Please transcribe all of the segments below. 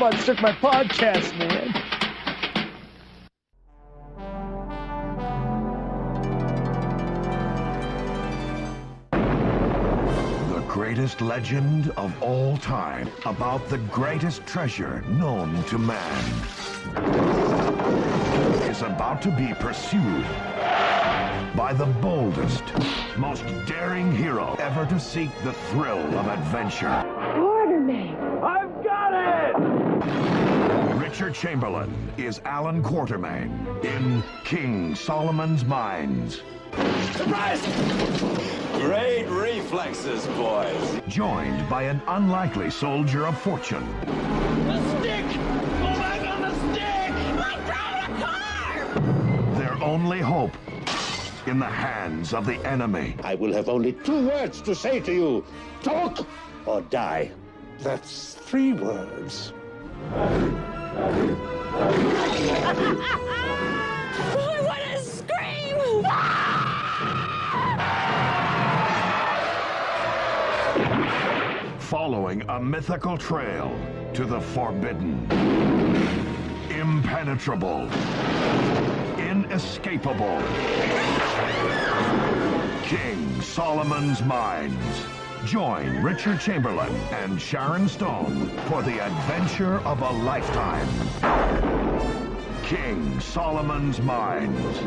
Robots Took My Podcast, man. The greatest legend of all time about the greatest treasure known to man is about to be pursued by the boldest, most daring hero ever to seek the thrill of adventure. Quartermain! I've got it! Richard Chamberlain is Alan Quartermain in King Solomon's Mines. Surprise! Great reflexes, boys. Joined by an unlikely soldier of fortune. The stick! Go back on the stick! I'm driving a car! Their only hope in the hands of the enemy. I will have only 2 words to say to you. Talk or die. That's 3 words. I want to scream! Following a mythical trail to the forbidden, impenetrable, inescapable. King Solomon's Mines. Join Richard Chamberlain and Sharon Stone for the adventure of a lifetime. King Solomon's Mines.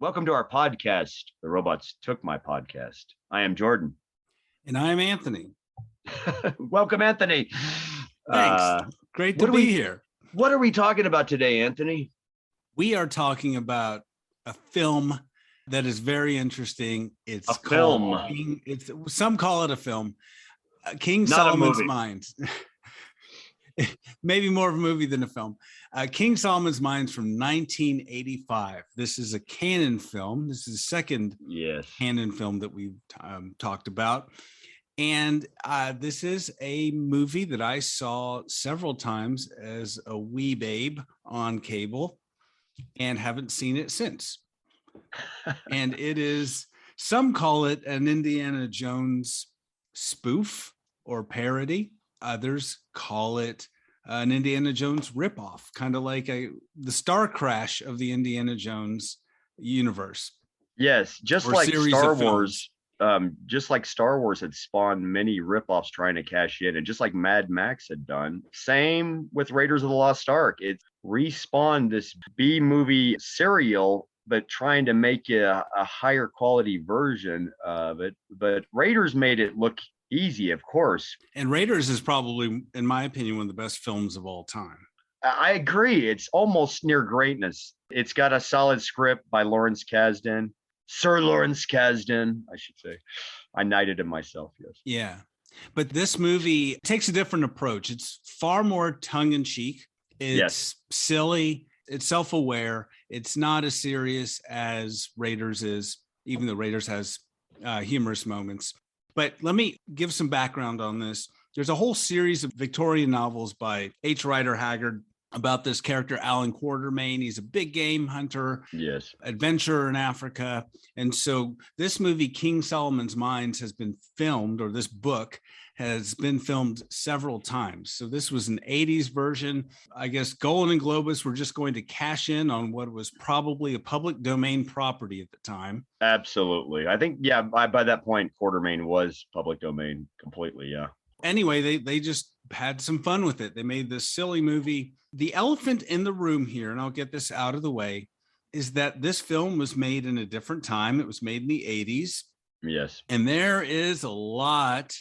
Welcome to our podcast, The Robots Took My Podcast. I am Jordan. And I'm Anthony. Welcome, Anthony. Thanks. Great to be here. What are we talking about today, Anthony? We are talking about a film that is very interesting. It's a film. Some call it a film. King Not Solomon's Mines. Maybe more of a movie than a film. King Solomon's Mines from 1985. This is a canon film. This is the second canon film that we've talked about. And this is a movie that I saw several times as a wee babe on cable and haven't seen it since. And it is, some call it an Indiana Jones spoof or parody. Others call it an Indiana Jones ripoff, kind of like the Star Crash of the Indiana Jones universe. Yes, just like Star Wars. Just like Star Wars had spawned many ripoffs trying to cash in, and just like Mad Max had done, same with Raiders of the Lost Ark. It respawned this B movie serial, but trying to make a higher quality version of it. But Raiders made it look easy, of course. And Raiders is probably, in my opinion, one of the best films of all time. I agree. It's almost near greatness. It's got a solid script by Lawrence Kasdan. Sir Lawrence Kasdan, I should say. I knighted him myself, yes. Yeah. But this movie takes a different approach. It's far more tongue-in-cheek. It's silly. It's self-aware. It's not as serious as Raiders is, even though Raiders has humorous moments. But let me give some background on this. There's a whole series of Victorian novels by H. Rider Haggard about this character, Alan Quartermain. He's a big game hunter, adventurer in Africa. And so this movie, King Solomon's Mines, has been filmed, or this book has been filmed several times. So this was an 80s version. I guess Golan and Globus were just going to cash in on what was probably a public domain property at the time. Absolutely. I think, by that point, Quartermain was public domain completely, Anyway, they just had some fun with it. They made this silly movie. The elephant in the room here, and I'll get this out of the way, is that this film was made in a different time. It was made in the 80s. Yes. And there is a lot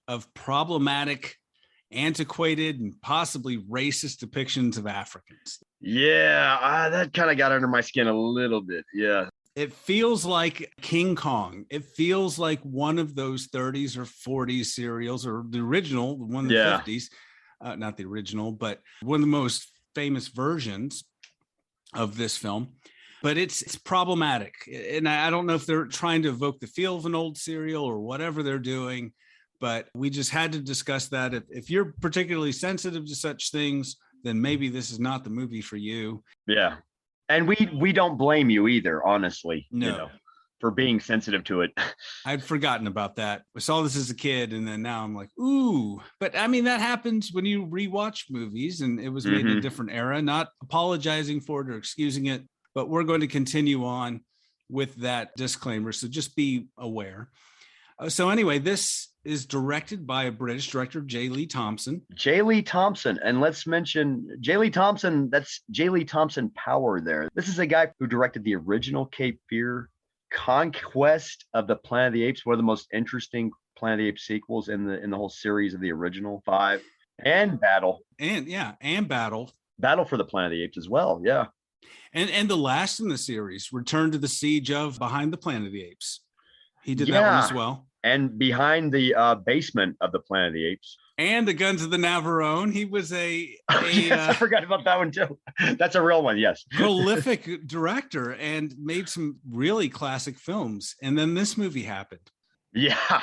of problematic, antiquated, and possibly racist depictions of Africans. Yeah, that kind of got under my skin a little bit. Yeah. It feels like King Kong. It feels like one of those 30s or 40s serials, or the original, one of the 50s. Not the original, but one of the most famous versions of this film. But it's problematic. And I don't know if they're trying to evoke the feel of an old serial or whatever they're doing, but we just had to discuss that. If you're particularly sensitive to such things, then maybe this is not the movie for you. Yeah. And we don't blame you either, honestly. No. You know. for being sensitive to it. I'd forgotten about that. I saw this as a kid, and then now I'm like, ooh. But I mean, that happens when you rewatch movies, and it was made in a different era. Not apologizing for it or excusing it, but we're going to continue on with that disclaimer. So just be aware. So anyway, this is directed by a British director, J. Lee Thompson. J. Lee Thompson. And let's mention J. Lee Thompson. That's J. Lee Thompson power there. This is a guy who directed the original Cape Fear, Conquest of the Planet of the Apes, one of the most interesting Planet of the Apes sequels in the whole series of the original 5, and Battle. And Battle. Battle for the Planet of the Apes as well. Yeah. And the last in the series, Return to the Siege of Behind the Planet of the Apes. He did that one as well. And Behind the Basement of the Planet of the Apes. And the Guns of the Navarone. He was yes, I forgot about that one too. That's a real one, yes. Prolific director and made some really classic films. And then this movie happened. Yeah.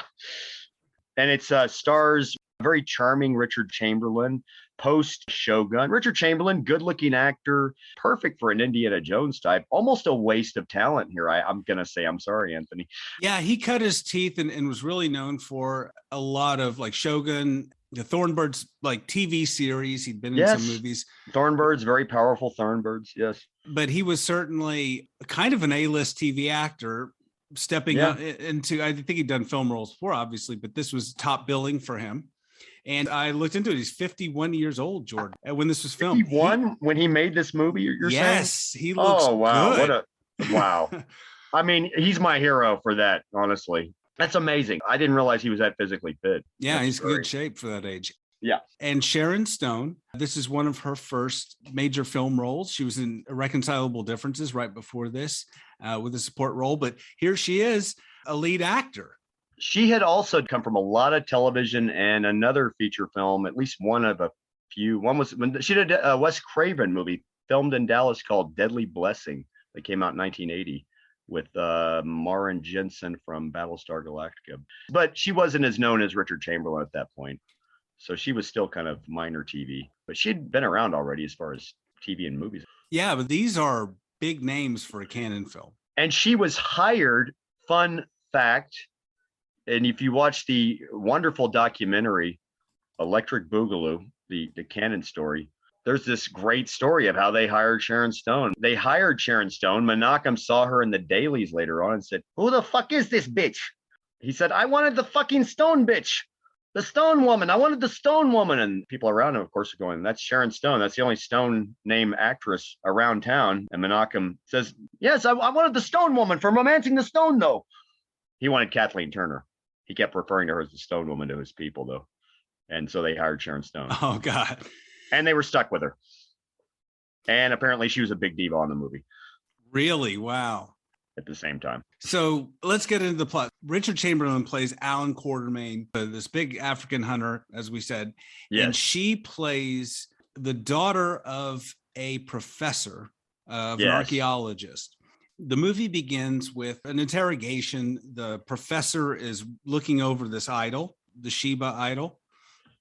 And it stars a very charming Richard Chamberlain, post Shogun. Richard Chamberlain, good-looking actor, perfect for an Indiana Jones type. Almost a waste of talent here. I'm going to say, I'm sorry, Anthony. Yeah, he cut his teeth and was really known for a lot of like Shogun, the Thornbirds like TV series. He'd been in some movies. Thornbirds, very powerful Thornbirds, yes. But he was certainly kind of an A-list TV actor, stepping up into, I think he'd done film roles before, obviously, but this was top billing for him. And I looked into it. He's 51 years old, Jordan, when this was filmed. 51 when he made this movie, you're saying? Yes, he looks good. Wow. I mean, he's my hero for that, honestly. That's amazing. I didn't realize he was that physically fit. Yeah, he's in good shape for that age. Yeah. And Sharon Stone, this is one of her first major film roles. She was in Irreconcilable Differences right before this with a support role. But here she is, a lead actor. She had also come from a lot of television and another feature film, at least one of a few. One was when she did a Wes Craven movie filmed in Dallas called Deadly Blessing that came out in 1980 with Maren Jensen from Battlestar Galactica. But she wasn't as known as Richard Chamberlain at that point. So she was still kind of minor TV, but she'd been around already as far as TV and movies. Yeah, but these are big names for a canon film. And she was hired, fun fact, and if you watch the wonderful documentary, Electric Boogaloo, the canon story, there's this great story of how they hired Sharon Stone. They hired Sharon Stone. Menachem saw her in the dailies later on and said, "Who the fuck is this bitch?" He said, "I wanted the fucking Stone bitch. The Stone woman. I wanted the Stone woman." And people around him, of course, are going, "That's Sharon Stone. That's the only Stone name actress around town." And Menachem says, "Yes, I wanted the Stone woman from Romancing the Stone, though." He wanted Kathleen Turner. He kept referring to her as the Stone woman to his people, though. And so they hired Sharon Stone. Oh, God. And they were stuck with her. And apparently she was a big diva on the movie. Really? Wow. At the same time. So let's get into the plot. Richard Chamberlain plays Alan Quartermain, this big African hunter, as we said. Yes. And she plays the daughter of a professor, of an archaeologist. The movie begins with an interrogation. The professor is looking over this idol, the Sheba idol,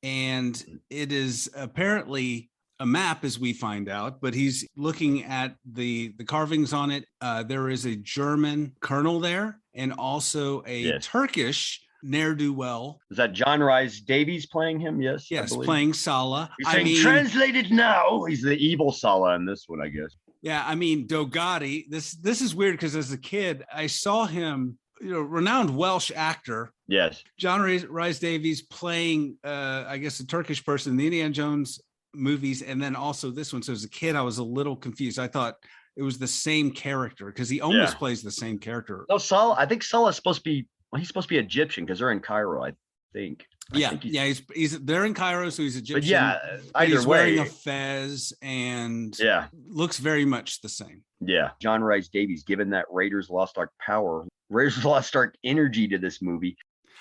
and it is apparently a map, as we find out, but he's looking at the carvings on it. There is a German colonel there and also a Turkish ne'er-do-well. Is that John Rhys Davies playing him? Yes. Yes, playing Salah. He's saying, translated now. He's the evil Salah in this one, I guess. Yeah, I mean, Dogati, this is weird because as a kid, I saw him, renowned Welsh actor. Yes. John Rhys Davies playing, I guess, a Turkish person in the Indiana Jones movies, and then also this one. So as a kid, I was a little confused. I thought it was the same character because he almost plays the same character. No, Salah, I think Salah's supposed to be, he's supposed to be Egyptian because they're in Cairo, I think. He's they're in Cairo, so he's Egyptian. But yeah, either he's way, wearing a fez and looks very much the same. Yeah, John Rhys Davies, given that Raiders Lost Ark power, Raiders Lost Ark energy to this movie.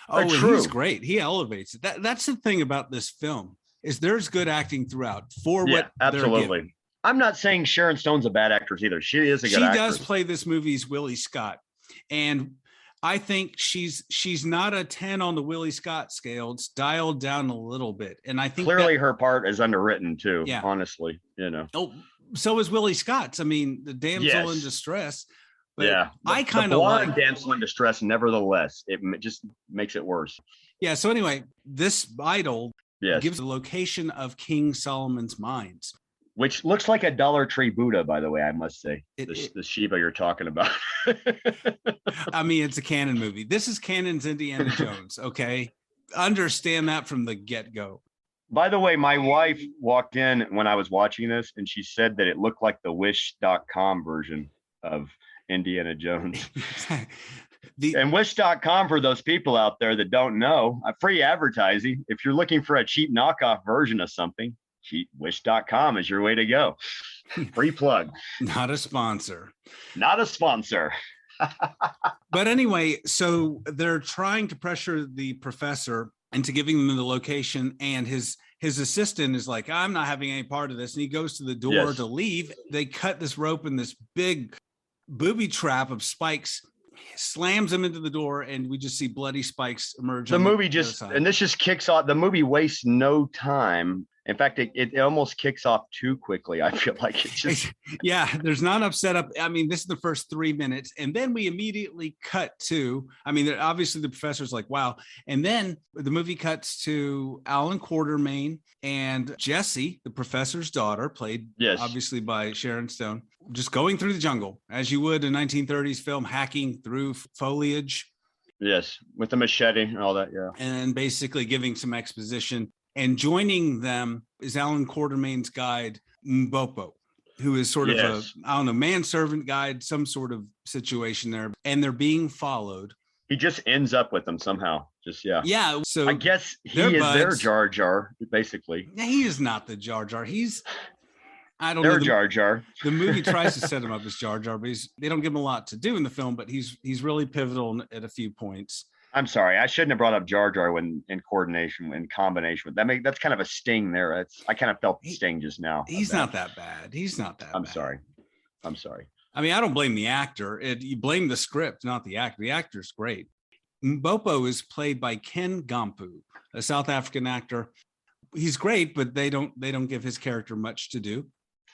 Oh, and he's great. He elevates it. That's the thing about this film is there's good acting throughout for what absolutely. They're given. I'm not saying Sharon Stone's a bad actress either. She is a good actress. She does play this movie's Willie Scott, and I think she's not a 10 on the Willie Scott scale. It's dialed down a little bit. And I think clearly her part is underwritten too, honestly, Oh, so is Willie Scott's. I mean, the damsel in distress. But yeah, I kind the of blonde like damsel in distress. Nevertheless, just makes it worse. Yeah. So anyway, this idol Yes, gives the location of King Solomon's mines. which looks like a Dollar Tree Buddha, by the way. I must say, It- the Shiva you're talking about. I mean, it's a canon movie. This is canon's Indiana Jones. Okay, understand that from the get-go. By the way, my wife walked in when I was watching this, and she said that it looked like the Wish.com version of Indiana Jones. And Wish.com, for those people out there that don't know, free advertising. If you're looking for a cheap knockoff version of something, Wish.com is your way to go. Free plug. Not a sponsor. Not a sponsor. But anyway, so they're trying to pressure the professor into giving them the location, and his assistant is like, I'm not having any part of this. And he goes to the door Yes. to leave. They cut this rope in this big booby trap of spikes, slams him into the door, and we just see bloody spikes emerge. The on movie other just, side. and this just kicks off, the movie wastes no time. In fact, it almost kicks off too quickly. I feel like it just, Yeah, there's not enough setup. I mean, this is the first 3 minutes, and then we immediately cut to, I mean, obviously the professor's like, wow. And then the movie cuts to Alan Quartermain and Jessie, the professor's daughter, played yes. obviously by Sharon Stone, just going through the jungle as you would in 1930s film, hacking through foliage. Yes, with the machete and all that, yeah. And basically giving some exposition. And joining them is Alan Quartermain's guide, Mbopo, who is sort of Yes. a, I don't know, manservant guide, some sort of situation there. And they're being followed. He just ends up with them somehow. Just, yeah. Yeah. So I guess he they're is their buds. Jar Jar, basically. he is not the Jar Jar. He's, I don't Their know. Jar Jar. The movie tries to set him up as Jar Jar, but they don't give him a lot to do in the film, but he's really pivotal at a few points. I'm sorry, I shouldn't have brought up Jar Jar when in combination with that. That's kind of a sting there. I kind of felt the sting just now. He's not that bad. He's not that I'm bad. sorry. I'm sorry. I mean, I don't blame the actor. You blame the script, not the actor. The actor's great. Mbopo is played by Ken Gampu, a South African actor. He's great, but they don't give his character much to do.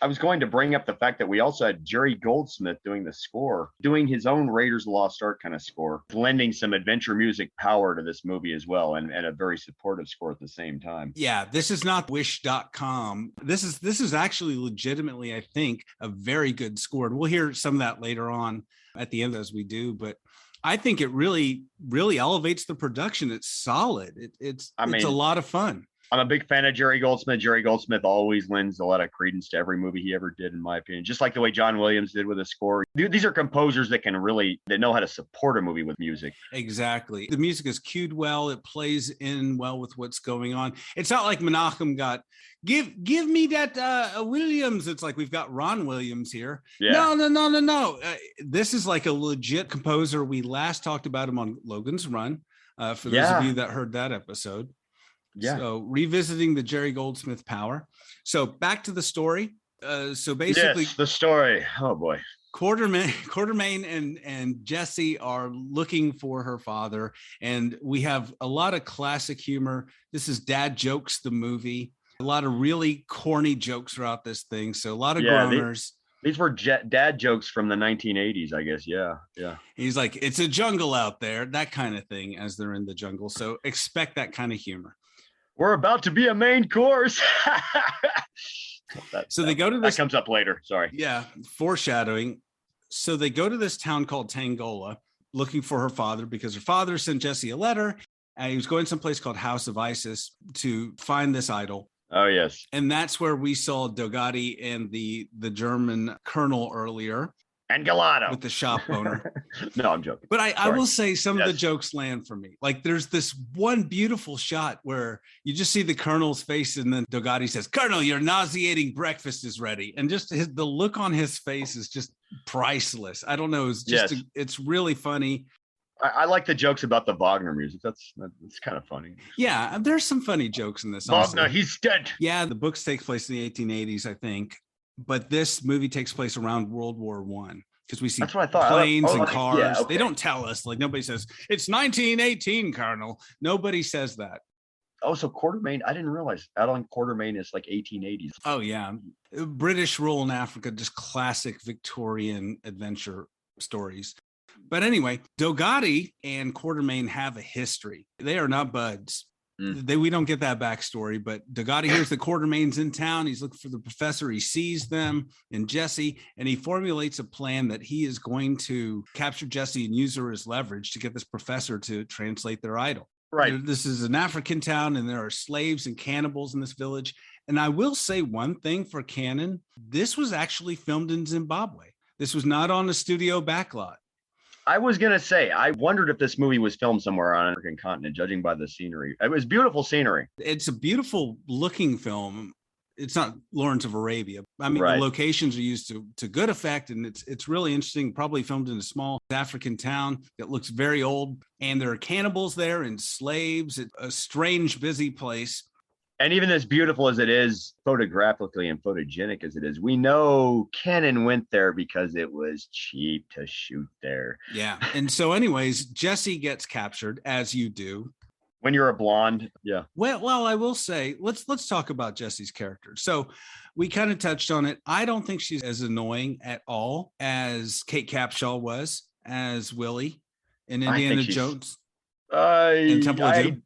I was going to bring up the fact that we also had Jerry Goldsmith doing the score, doing his own Raiders of the Lost Ark kind of score, blending some adventure music power to this movie as well, and a very supportive score at the same time. Yeah, this is not Wish.com. This is actually legitimately, I think, a very good score. And we'll hear some of that later on at the end as we do, but I think it really, really elevates the production. It's solid. It's a lot of fun. I'm a big fan of Jerry Goldsmith. Jerry Goldsmith always lends a lot of credence to every movie he ever did, in my opinion, just like the way John Williams did with a score. These are composers that know how to support a movie with music. Exactly. The music is cued well. It plays in well with what's going on. It's not like Menachem got, give me that Williams. It's like, we've got Ron Williams here. Yeah. No. This is like a legit composer. We last talked about him on Logan's Run, for those of you that heard that episode. Yeah. So revisiting the Jerry Goldsmith power. So back to the story. So basically, yes, the story. Oh boy. Quartermain and Jessie are looking for her father, and we have a lot of classic humor. This is Dad Jokes, the movie. A lot of really corny jokes throughout this thing. So a lot of groaners. These were dad jokes from the 1980s, I guess. Yeah. He's like, it's a jungle out there, that kind of thing, as they're in the jungle. So expect that kind of humor. We're about to be a main course. They go to this. That comes up later. Sorry. Yeah, foreshadowing. So they go to this town called Tangola looking for her father because her father sent Jessie a letter, and he was going someplace called House of Isis to find this idol. Oh, yes. And that's where we saw Dogati and the German colonel earlier. And Galato. With the shop owner. No, I'm joking. But I will say some of the jokes land for me. Like there's this one beautiful shot where you just see the colonel's face and then Dogati says, "Colonel, your nauseating breakfast is ready." And just the look on his face is just priceless. I don't know. It's just, it's really funny. I like the jokes about the Wagner music. That's kind of funny. Yeah, there's some funny jokes in this. Wagner, he's dead. Yeah, the books take place in the 1880s, I think. But this movie takes place around World War I because we see That's what I thought. planes and cars. Yeah, okay. They don't tell us. Like nobody says, it's 1918, Colonel. Nobody says that. Oh, so Quartermain, I didn't realize Alan Quartermain is like 1880s. Oh, yeah. British rule in Africa, just classic Victorian adventure stories. But anyway, Dogati and Quartermain have a history. They are not buds. We don't get that backstory, but Dogati hears that Quartermain's in town. He's looking for the professor. He sees them and Jesse, and he formulates a plan that he is going to capture Jesse and use her as leverage to get this professor to translate their idol. Right. This is an African town, and there are slaves and cannibals in this village. And I will say one thing for canon. This was actually filmed in Zimbabwe. This was not on a studio backlot. I was going to say, I wondered if this movie was filmed somewhere on an African continent, judging by the scenery. It was beautiful scenery. It's a beautiful looking film. It's not Lawrence of Arabia. I mean, Right. The locations are used to good effect, and it's really interesting. Probably filmed in a small African town that looks very old, and there are cannibals there and slaves. It's a strange, busy place. And even as beautiful as it is, photographically and photogenic as it is, we know Cannon went there because it was cheap to shoot there. Yeah. And so anyways, Jesse gets captured, as you do. When you're a blonde, yeah. Well, I will say, let's talk about Jesse's character. So we kind of touched on it. I don't think she's as annoying at all as Kate Capshaw was as Willie in Indiana Jones and Temple of Doom.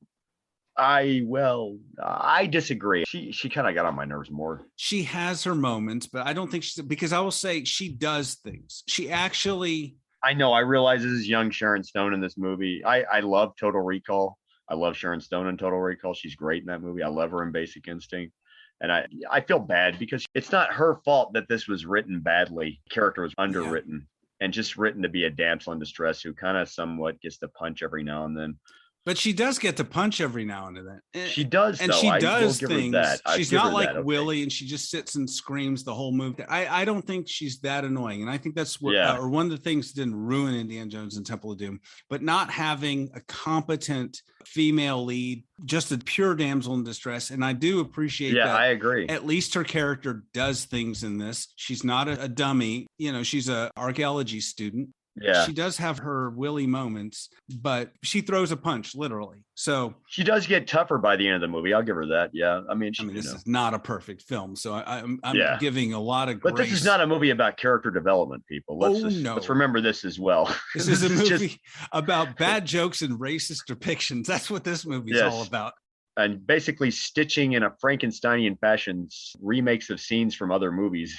I disagree. She kind of got on my nerves more. She has her moments, but I don't think she's, because I will say she does things. She actually. I know. I realize this is young Sharon Stone in this movie. I love Total Recall. I love Sharon Stone in Total Recall. She's great in that movie. I love her in Basic Instinct. And I feel bad because it's not her fault that this was written badly. The character was underwritten and just written to be a damsel in distress who kind of somewhat gets to punch every now and then. But she does get to punch every now and then. She does, and though. she does things. She's not like okay. Willie, and she just sits and screams the whole movie. I don't think she's that annoying, and I think that's what, or one of the things that didn't ruin Indiana Jones and Temple of Doom. But not having a competent female lead, just a pure damsel in distress, and I do appreciate that. Yeah, I agree. At least her character does things in this. She's not a dummy. You know, she's an archaeology student. Yeah. She does have her Willie moments, but she throws a punch, literally. So she does get tougher by the end of the movie. I'll give her that. Yeah. I mean, this is not a perfect film. So I'm giving a lot of grace. But this is not a movie about character development, people. Let's remember this as well. This is a movie about bad jokes and racist depictions. That's what this movie is all about. And basically stitching in a Frankensteinian fashion remakes of scenes from other movies.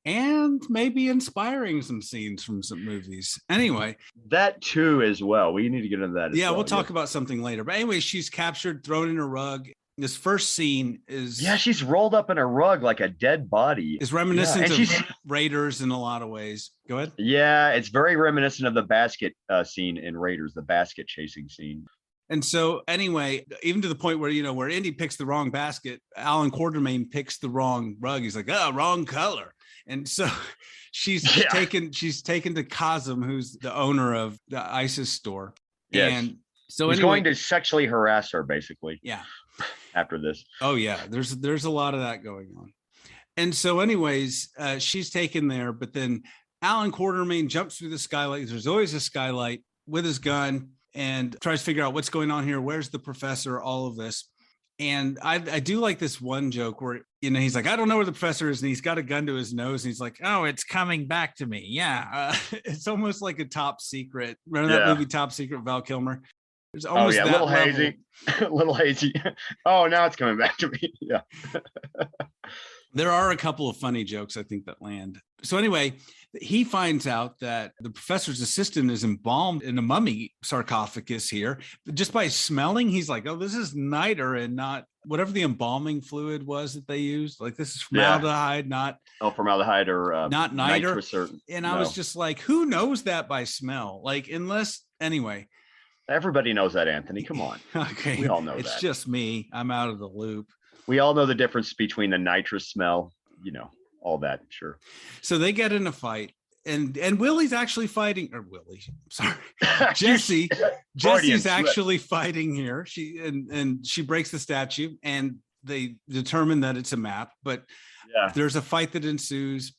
And maybe inspiring some scenes from some movies. Anyway. That too as well. We need to get into that. Yeah, we'll talk about something later. But anyway, she's captured, thrown in a rug. This first scene is... Yeah, she's rolled up in a rug like a dead body. Is reminiscent of Raiders in a lot of ways. Go ahead. Yeah, it's very reminiscent of the basket scene in Raiders, the basket chasing scene. And so anyway, even to the point where, where Indy picks the wrong basket, Alan Quartermain picks the wrong rug. He's like, wrong color. And so she's taken to Kazim, who's the owner of the ISIS store. Yes. And so he's going to sexually harass her, basically. Yeah. After this. Oh, yeah. There's a lot of that going on. And so anyways, she's taken there. But then Alan Quartermain jumps through the skylight. There's always a skylight with his gun and tries to figure out what's going on here. Where's the professor? All of this. And I do like this one joke where, he's like, I don't know where the professor is. And he's got a gun to his nose. And he's like, oh, it's coming back to me. Yeah. It's almost like a Top Secret. Remember that movie, Top Secret, Val Kilmer? There's almost a little hazy. A little hazy. Oh, now it's coming back to me. Yeah. There are a couple of funny jokes, I think, that land. So anyway, he finds out that the professor's assistant is embalmed in a mummy sarcophagus here. Just by smelling, he's like, oh, this is niter and not whatever the embalming fluid was that they used. Like, this is formaldehyde, not... Oh, formaldehyde or... not niter. And I was just like, who knows that by smell? Like, unless... Anyway. Everybody knows that, Anthony. Come on. Okay. We all know it's just me. I'm out of the loop. We all know the difference between the nitrous smell, all that, sure. So they get in a fight, and Willie's actually fighting, or Willie, sorry, Jesse's actually fighting here. She breaks the statue, and they determine that it's a map, but there's a fight that ensues,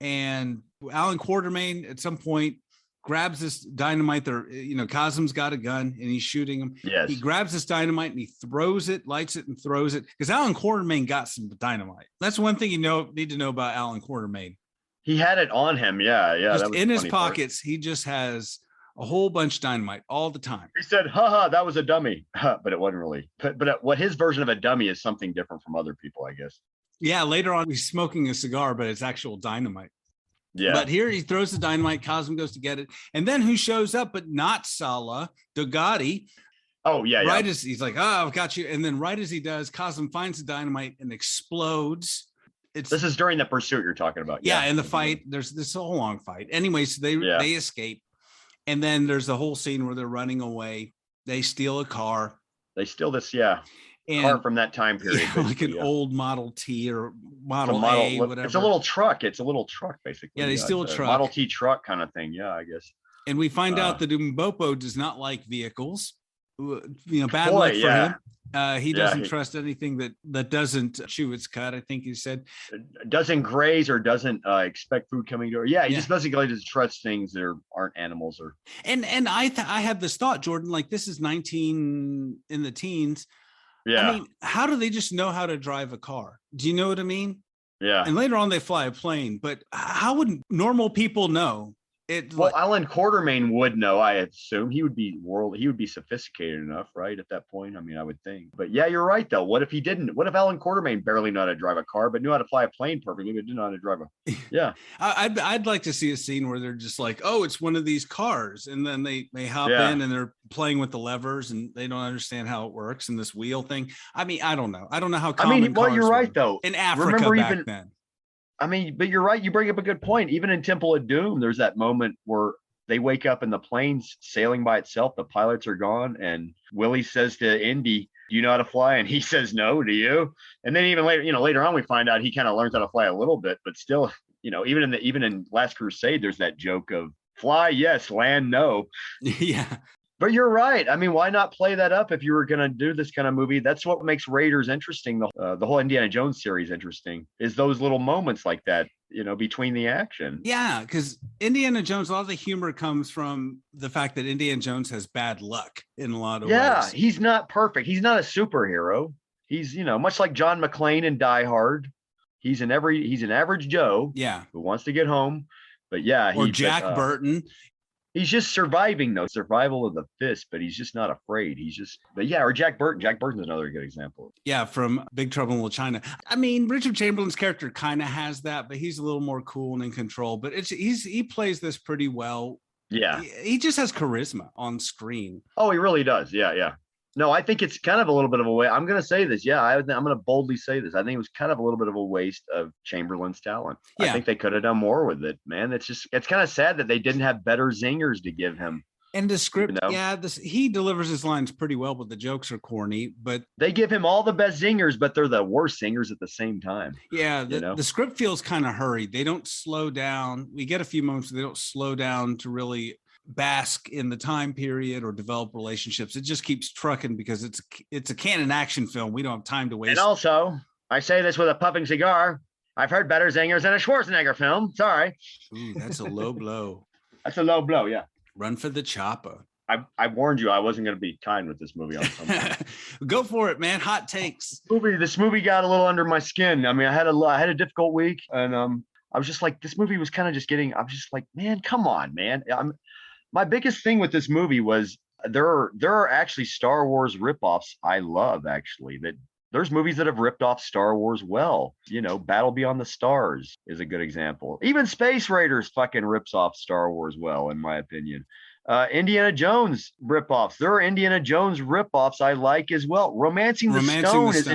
and Alan Quartermain at some point grabs this dynamite there. Kazim's got a gun and he's shooting him. Yes. He grabs this dynamite and he throws it, lights it and throws it, because Alan Quartermain got some dynamite. That's one thing need to know about Alan Quartermain. He had it on him. Yeah. Just That was in the his funny part. pockets, he just has a whole bunch of dynamite all the time. He said, haha, that was a dummy. But it wasn't really. But what his version of a dummy is something different from other people, I guess. Yeah, later on, he's smoking a cigar, but it's actual dynamite. Yeah. But here he throws the dynamite. Cosmo goes to get it. And then who shows up, but not Sala, Dogati. Oh, yeah. Right as he's like, oh, I've got you. And then right as he does, Cosmo finds the dynamite and explodes. This is during the pursuit you're talking about. Yeah, in the fight, there's this whole long fight. Anyway, so they escape. And then there's the whole scene where they're running away. They steal a car. They steal this, car from that time period. Like an old Model T or Model A, whatever. It's a little truck. It's a little truck, basically. Yeah, they steal a truck. Model T truck kind of thing. Yeah, I guess. And we find out that Mbopo does not like vehicles. Bad luck for him. He doesn't trust anything that doesn't chew its cud. I think he said doesn't graze or doesn't expect food coming to her. Yeah, he just basically doesn't trust things that aren't animals or. And I had this thought, Jordan. Like this is 19 in the teens. Yeah. I mean, how do they just know how to drive a car? Do you know what I mean? Yeah. And later on, they fly a plane. But how would normal people know? Alan Quartermain would know, I assume. He would be sophisticated enough, right? At that point. I mean, I would think. But yeah, you're right though. What if he didn't? What if Alan Quartermain barely knew how to drive a car, but knew how to fly a plane perfectly, but didn't know how to drive a yeah. I'd like to see a scene where they're just like, oh, it's one of these cars. And then they hop in and they're playing with the levers and they don't understand how it works and this wheel thing. I mean, I don't know. I don't know how common cars you're right were though. In Africa back then. I mean, but you're right. You bring up a good point. Even in Temple of Doom, there's that moment where they wake up and the plane's sailing by itself. The pilots are gone. And Willie says to Indy, do you know how to fly? And he says, no, do you? And then even later on, we find out he kind of learns how to fly a little bit, but still, even in Last Crusade, there's that joke of fly, yes, land, no. Yeah. But you're right. I mean, why not play that up if you were going to do this kind of movie? That's what makes Raiders interesting. The whole Indiana Jones series interesting is those little moments like that, between the action. Yeah, because Indiana Jones, a lot of the humor comes from the fact that Indiana Jones has bad luck in a lot of ways. Yeah, he's not perfect. He's not a superhero. He's, much like John McClane in Die Hard. He's an average Joe. Yeah, who wants to get home. But yeah, or Jack Burton. He's just surviving though, survival of the fittest, but he's just not afraid. Or Jack Burton. Jack Burton's another good example. Yeah, from Big Trouble in Little China. I mean, Richard Chamberlain's character kind of has that, but he's a little more cool and in control. But he plays this pretty well. Yeah. He just has charisma on screen. Oh, he really does. Yeah. No, I think it's kind of a little bit of a waste. I'm going to say this. Yeah, I'm going to boldly say this. I think it was kind of a little bit of a waste of Chamberlain's talent. Yeah. I think they could have done more with it, man. It's kind of sad that they didn't have better zingers to give him. And the script, he delivers his lines pretty well, but the jokes are corny. But they give him all the best zingers, but they're the worst zingers at the same time. Yeah, the script feels kind of hurried. They don't slow down. We get a few moments where they don't slow down to really bask in the time period or develop relationships. It just keeps trucking because it's a canon action film. We don't have time to waste. And also, I say this with a puffing cigar. I've heard better zingers than a Schwarzenegger film. Sorry. Ooh, that's a low blow. That's a low blow. Yeah. Run for the chopper. I warned you I wasn't going to be kind with this movie. Go for it, man. Hot takes. This movie got a little under my skin. I mean, I had a difficult week, and I was just like, this movie was kind of just getting. I'm just like, man, come on, man. My biggest thing with this movie was there are actually Star Wars ripoffs I love, actually, that there's movies that have ripped off Star Wars well. Battle Beyond the Stars is a good example. Even Space Raiders fucking rips off Star Wars well, in my opinion. Indiana Jones ripoffs. There are Indiana Jones ripoffs I like as well. Romancing the Stone is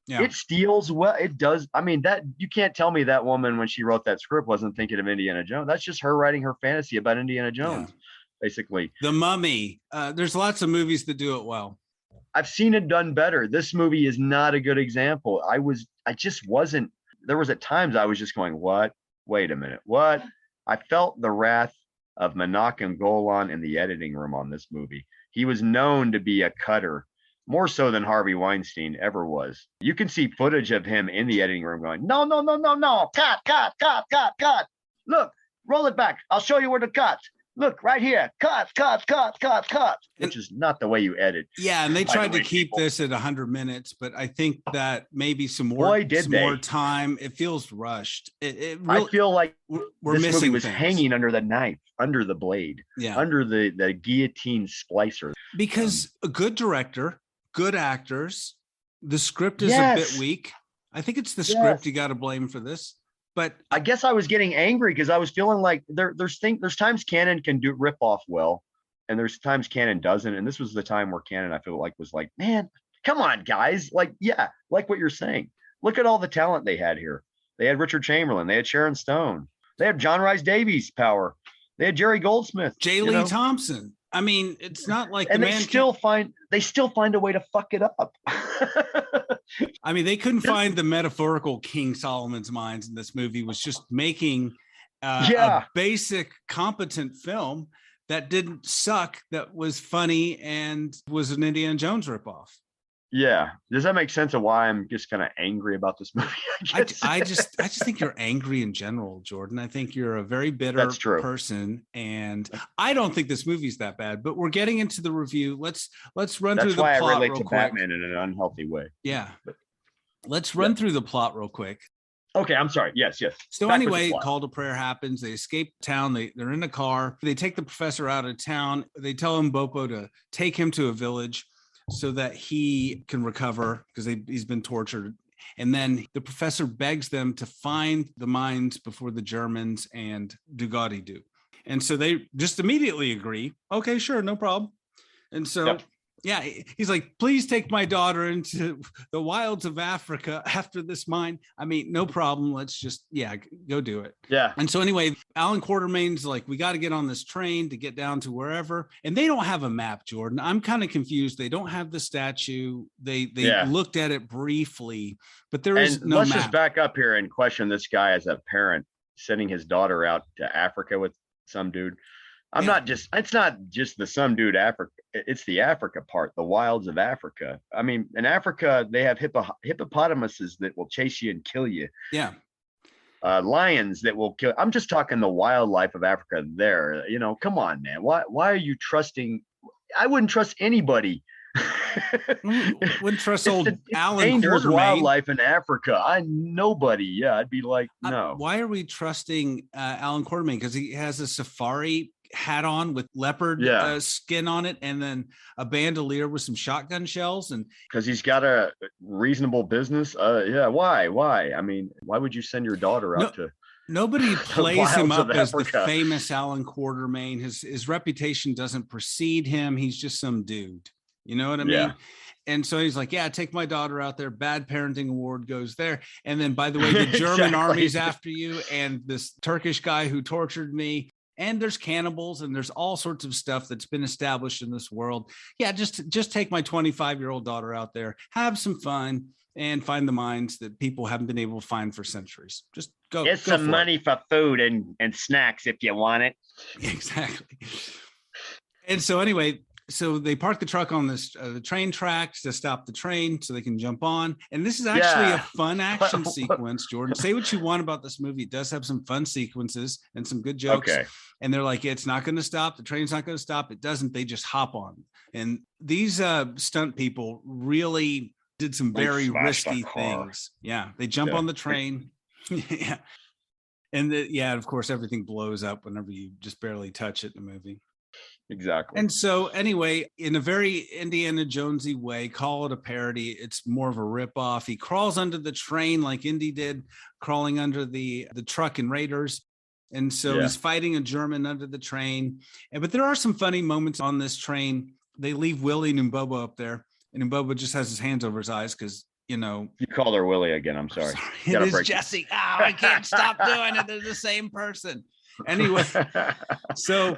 it steals well. It does. I mean, that you can't tell me that woman when she wrote that script wasn't thinking of Indiana Jones. That's just her writing her fantasy about Indiana Jones. Yeah. Basically, The Mummy. There's lots of movies that do it well. I've seen it done better. This movie is not a good example. I just wasn't. There was at times I was just going, what? Wait a minute. What? I felt the wrath of Menachem Golan in the editing room on this movie. He was known to be a cutter, more so than Harvey Weinstein ever was. You can see footage of him in the editing room going, no. Cut. Look, roll it back. I'll show you where to cut. look right here, cuts, which is not the way you edit. Yeah, and they tried to keep people. this at 100 minutes, but I think that maybe some more time. It feels rushed. It really, I feel like we're this movie missing was things. hanging under the knife, under the blade, under the guillotine splicer. Because a good director, good actors, the script is a bit weak. I think it's the script you got to blame for this. But I guess I was getting angry because I was feeling like there's times Cannon can do rip off well, and there's times Cannon doesn't. And this was the time where Cannon, I feel like, was like, man, come on, guys. Like, yeah, like what you're saying. Look at all the talent they had here. They had Richard Chamberlain. They had Sharon Stone. They had John Rhys Davies' power. They had Jerry Goldsmith. J. Lee Thompson. I mean, it's not like and they still find a way to fuck it up. I mean, they couldn't find the metaphorical King Solomon's mines in this movie. Was just making a basic, competent film that didn't suck, that was funny and was an Indiana Jones ripoff. Yeah. Does that make sense of why I'm just kind of angry about this movie? I just think you're angry in general, Jordan. I think you're a very bitter person, and I don't think this movie's that bad. But we're getting into the review. Let's run through the plot. That's why I relate to Batman in an unhealthy way. Yeah. Let's run through the plot real quick. Okay, I'm sorry. Yes. So anyway, call to prayer happens. They escape town. They're in a car. They take the professor out of town. They tell Mbopo to take him to a village so that he can recover because he's been tortured. And then the professor begs them to find the mines before the Germans and Dugati do. And so they just immediately agree. Okay, sure, no problem. And so, he's like, please take my daughter into the wilds of Africa after this mine. I mean, no problem. Let's just, go do it. Yeah. And so anyway, Alan Quartermain's like, we got to get on this train to get down to wherever. And they don't have a map, Jordan. I'm kind of confused. They don't have the statue. They looked at it briefly, but there is no let's map. Just back up here and question this guy as a parent sending his daughter out to Africa with some dude. It's not just the some dude Africa. It's the Africa part, the wilds of Africa. I mean, in Africa, they have hippopotamuses that will chase you and kill you. Yeah. Lions that will kill. I'm just talking the wildlife of Africa there. Come on, man. Why are you trusting? I wouldn't trust anybody. Wouldn't trust old Alan dangerous Quartermain. Wildlife in Africa. Nobody. Yeah, I'd be like, no. Why are we trusting Alan Quartermain? Because he has a safari hat on with leopard skin on it, and then a bandolier with some shotgun shells, and because he's got a reasonable business. Why? I mean, why would you send your daughter out to? Nobody plays him up as the famous Alan Quartermain. His reputation doesn't precede him. He's just some dude. You know what I mean? Yeah. And so he's like, take my daughter out there. Bad parenting award goes there. And then, by the way, the German army's after you, and this Turkish guy who tortured me. And there's cannibals, and there's all sorts of stuff that's been established in this world. Yeah, just take my 25-year-old daughter out there, have some fun, and find the mines that people haven't been able to find for centuries. Just go. Get some money for food and snacks if you want it. Exactly. And so anyway, so they park the truck on this the train tracks to stop the train so they can jump on. And this is actually a fun action sequence, Jordan. Say what you want about this movie. It does have some fun sequences and some good jokes. Okay. And they're like, it's not going to stop. The train's not going to stop. It doesn't. They just hop on. And these stunt people really did some very risky things. Yeah. They jump on the train. Yeah. And of course, everything blows up whenever you just barely touch it in the movie. Exactly. And so anyway, in a very Indiana Jonesy way, call it a parody. It's more of a ripoff. He crawls under the train like Indy did, crawling under the truck in Raiders. And so he's fighting a German under the train. But there are some funny moments on this train. They leave Willie and Mbobo up there, and Mbobo just has his hands over his eyes because, you called her Willie again. I'm sorry. It is Jesse. Oh, I can't stop doing it. They're the same person. Anyway, so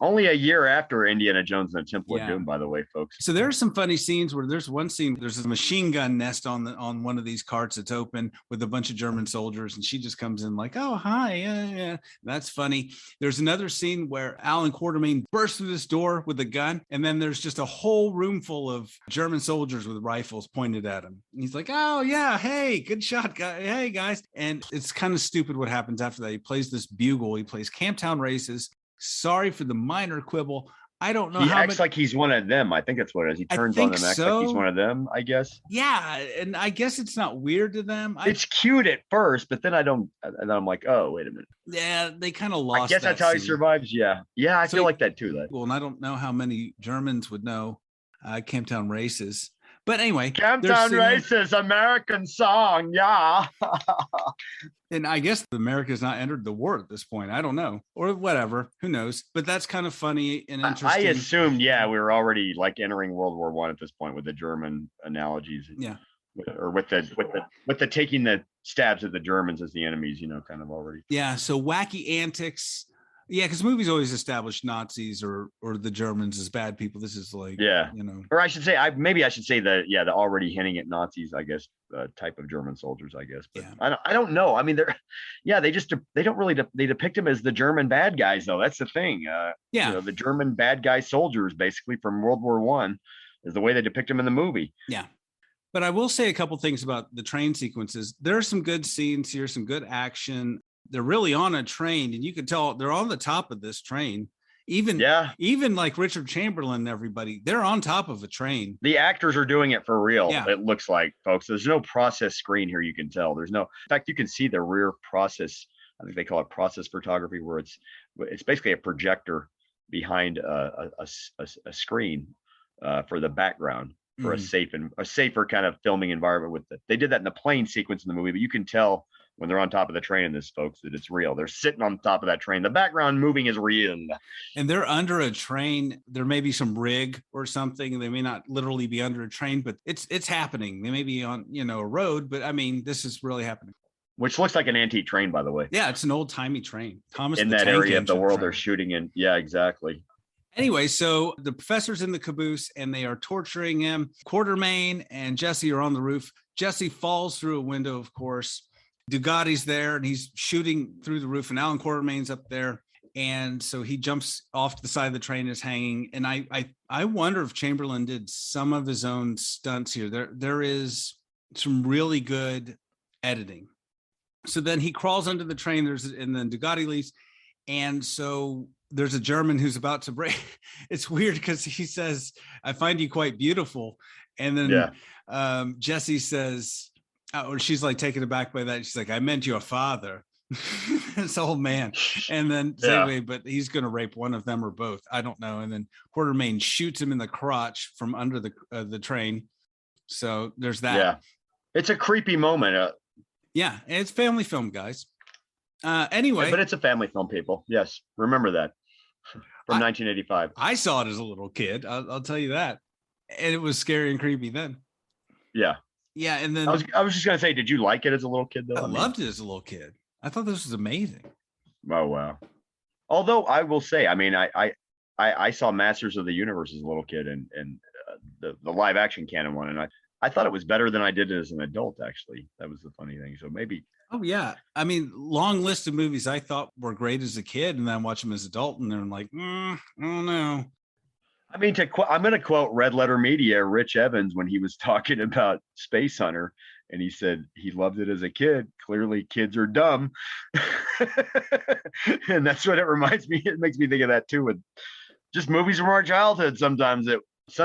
only a year after Indiana Jones and the Temple of Doom, by the way, folks. So there are some funny scenes where there's one scene, there's a machine gun nest on one of these carts that's open with a bunch of German soldiers, and she just comes in like, oh, hi, yeah. That's funny. There's another scene where Alan Quartermain bursts through this door with a gun, and then there's just a whole room full of German soldiers with rifles pointed at him. And he's like, oh yeah, hey, good shot, guy. Hey guys. And it's kind of stupid what happens after that. He plays this bugle. He plays Camptown Races. sorry for the minor quibble. I don't know. He acts like he's one of them. I think that's what it is. He turns on them, acts like he's one of them, I guess. Yeah, and I guess it's not weird to them. It's cute at first, but then and then I'm like, oh, wait a minute. Yeah, they kind of lost. I guess that's how he survives. Yeah, I feel like that too. Well, and I don't know how many Germans would know Camptown Races. But anyway, Camptown Races, American song, yeah. And I guess America's not entered the war at this point. I don't know, or whatever. Who knows? But that's kind of funny and interesting. I assumed, we were already like entering World War I at this point with the German analogies. Yeah, or with the taking the stabs at the Germans as the enemies. Kind of already. Yeah. So wacky antics. Yeah, because movies always establish Nazis or the Germans as bad people. This is like, or I should say, I should say the already hinting at Nazis, I guess, type of German soldiers, I guess. But I don't know. I mean, they don't really they depict them as the German bad guys, though. That's the thing. The German bad guy soldiers, basically from World War I, is the way they depict them in the movie. Yeah. But I will say a couple things about the train sequences. There are some good scenes here, some good action. They're really on a train, and you can tell they're on the top of this train. Even like Richard Chamberlain and everybody, they're on top of a train. The actors are doing it for real. Yeah. It looks like, folks. There's no process screen here. You can tell. In fact, you can see the rear process. I think they call it process photography, where it's basically a projector behind a screen for the background for a safer kind of filming environment. They did that in the plane sequence in the movie, but you can tell when they're on top of the train in this, folks, that it's real. They're sitting on top of that train. The background moving is real. And they're under a train. There may be some rig or something. They may not literally be under a train, but it's happening. They may be on, a road, but I mean, this is really happening. Which looks like an antique train, by the way. Yeah, it's an old timey train. Thomas in that area of the world they're shooting in. Yeah, exactly. Anyway, so the professor's in the caboose and they are torturing him. Quartermain and Jesse are on the roof. Jesse falls through a window, of course. Dugatti's there and he's shooting through the roof, and Alan Quartermain's up there. And so he jumps off to the side of the train, is hanging. And I wonder if Chamberlain did some of his own stunts here. There is some really good editing. So then he crawls under the train, and then Dugatti leaves. And so there's a German who's about to break. It's weird because he says, "I find you quite beautiful." And then Jesse says, or she's like taken aback by that. She's like, "I meant your father." This old man. And then anyway, but he's going to rape one of them or both. I don't know. And then Quartermain shoots him in the crotch from under the train. So there's that. Yeah. It's a creepy moment. Yeah. And it's family film, guys. Anyway. But it's a family film, people. Yes. Remember that. From 1985. I saw it as a little kid. I'll tell you that. And it was scary and creepy then. Yeah. Yeah, and then I was just gonna say, did you like it as a little kid though? I loved it as a little kid. I thought this was amazing. Oh wow! Although I will say, I mean, I saw Masters of the Universe as a little kid and the live action canon one, and I thought it was better than I did as an adult. Actually, that was the funny thing. So maybe. Oh yeah, I mean, long list of movies I thought were great as a kid, and then I watch them as adult, and they're like, I don't know. I mean, I'm going to quote Red Letter Media, Rich Evans, when he was talking about Space Hunter, and he said he loved it as a kid. Clearly, kids are dumb, and that's what it reminds me. It makes me think of that too, with just movies from our childhood. Sometimes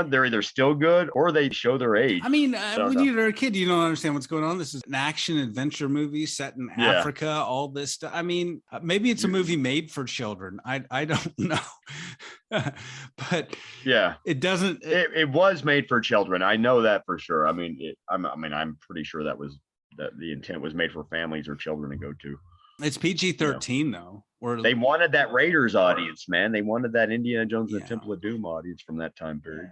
they're either still good or they show their age. I mean, when you're a kid, you don't understand what's going on. This is an action adventure movie set in Africa, all this stuff. I mean, maybe it's a movie made for children. I don't know. But yeah, it doesn't. It was made for children. I know that for sure. I mean, I'm pretty sure that the intent was made for families or children to go to. It's PG-13 though. Or they wanted that Raiders audience, man. They wanted that Indiana Jones and the Temple of Doom audience from that time period,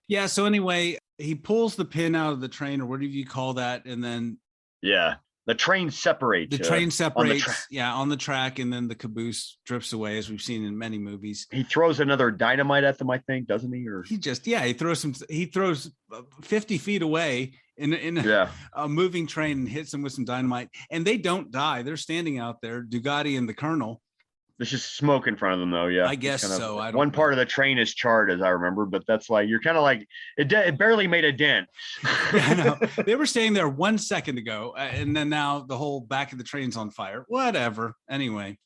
Yeah. So anyway, he pulls the pin out of the train, or whatever you call that, and then the train separates. The train separates, on the track, and then the caboose drifts away, as we've seen in many movies. He throws another dynamite at them, I think, doesn't he? Or he throws 50 feet away in a moving train and hits them with some dynamite, and they don't die. They're standing out there, Dugatti and the Colonel. There's just smoke in front of them, though. Yeah, I guess so. I don't one part of the train is charred, as I remember, but that's like, you're kind of like, it barely made a dent. I know. They were staying there 1 second ago, and then now the whole back of the train's on fire. Whatever. Anyway.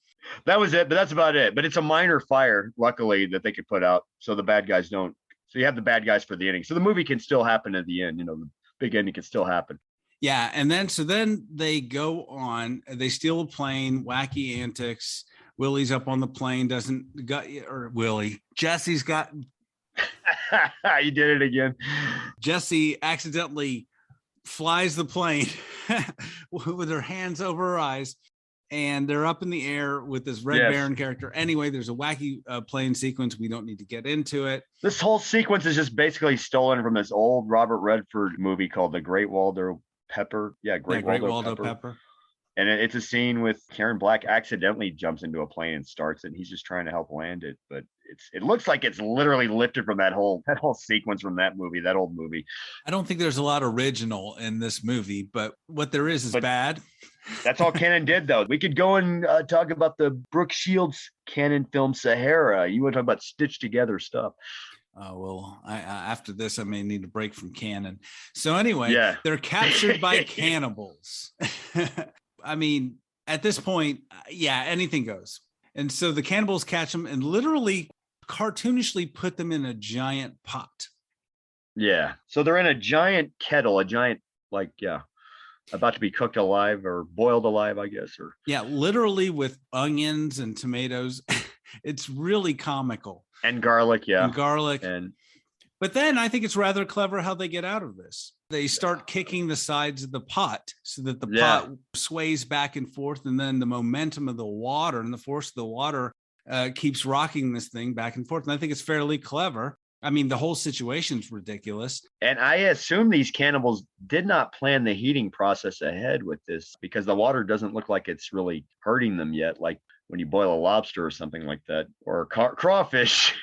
That was it, but that's about it. But it's a minor fire, luckily, that they could put out, so the bad guys don't. So you have the bad guys for the ending, so the movie can still happen at the end. The big ending can still happen. Yeah, and then they go on. They steal a plane, wacky antics. Willie's up on the plane, Jesse's got. You did it again. Jesse accidentally flies the plane with her hands over her eyes, and they're up in the air with this Red Baron character. Anyway, there's a wacky plane sequence. We don't need to get into it. This whole sequence is just basically stolen from this old Robert Redford movie called The Great Waldo Pepper. Yeah, Great Waldo Pepper. And it's a scene with Karen Black accidentally jumps into a plane and starts it. And he's just trying to help land it, but it looks like it's literally lifted from that whole sequence from that old movie. I don't think there's a lot original in this movie, but what there is bad. That's all Cannon did, though. We could go and talk about the Brooke Shields Cannon film Sahara. You want to talk about stitched together stuff? Well, after this, I may need a break from Cannon. So anyway, they're captured by cannibals. I mean, at this point, anything goes. And so the cannibals catch them and literally cartoonishly put them in a giant pot. Yeah. So they're in a giant kettle, about to be cooked alive or boiled alive, I guess. Literally with onions and tomatoes. It's really comical. And garlic, yeah. And garlic. But then I think it's rather clever how they get out of this. They start kicking the sides of the pot so that the pot sways back and forth. And then the momentum of the water and the force of the water keeps rocking this thing back and forth. And I think it's fairly clever. I mean, the whole situation's ridiculous. And I assume these cannibals did not plan the heating process ahead with this, because the water doesn't look like it's really hurting them yet. Like when you boil a lobster or something like that, or crawfish.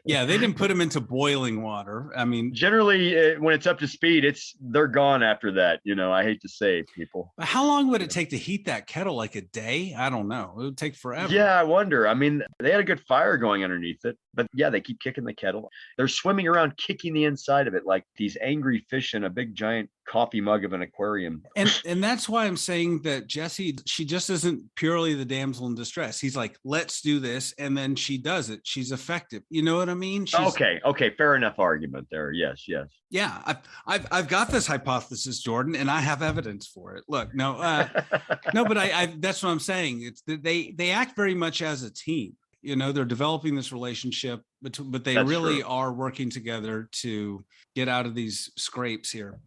Yeah, they didn't put them into boiling water. I mean, generally when it's up to speed, they're gone after that. I hate to say, people. But how long would it take to heat that kettle? Like a day? I don't know. It would take forever. Yeah, I wonder. I mean, they had a good fire going underneath it, but they keep kicking the kettle. They're swimming around, kicking the inside of it like these angry fish in a big giant coffee mug of an aquarium. And that's why I'm saying that Jessie, she just isn't purely the damsel in distress. He's like, let's do this, and then she does it. She's effective. You know what I mean? Okay, fair enough argument there. Yes. Yeah, I've got this hypothesis, Jordan, and I have evidence for it. Look, no, but I that's what I'm saying. It's they act very much as a team. They're developing this relationship, but they really are working together to get out of these scrapes here.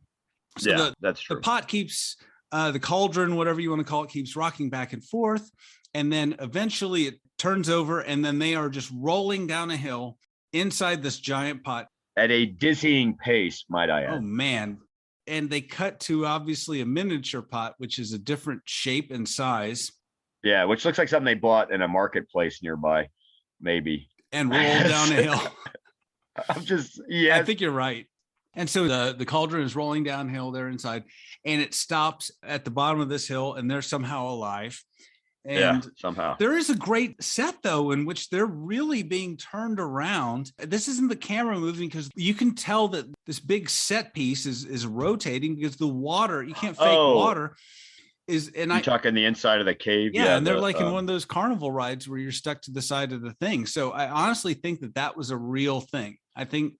So that's true. The pot keeps, the cauldron, whatever you want to call it, keeps rocking back and forth. And then eventually it turns over, and then they are just rolling down a hill inside this giant pot. At a dizzying pace, might I add. Oh, man. And they cut to obviously a miniature pot, which is a different shape and size. Yeah, which looks like something they bought in a marketplace nearby, maybe. And rolled down a hill. I think you're right. And so the cauldron is rolling downhill there inside, and it stops at the bottom of this hill, and they're somehow alive. And somehow. There is a great set, though, in which they're really being turned around. This isn't the camera moving, because you can tell that this big set piece is rotating, because the water, you can't fake water. You're talking the inside of the cave. Yeah, and they're like in one of those carnival rides where you're stuck to the side of the thing. So I honestly think that was a real thing. I think.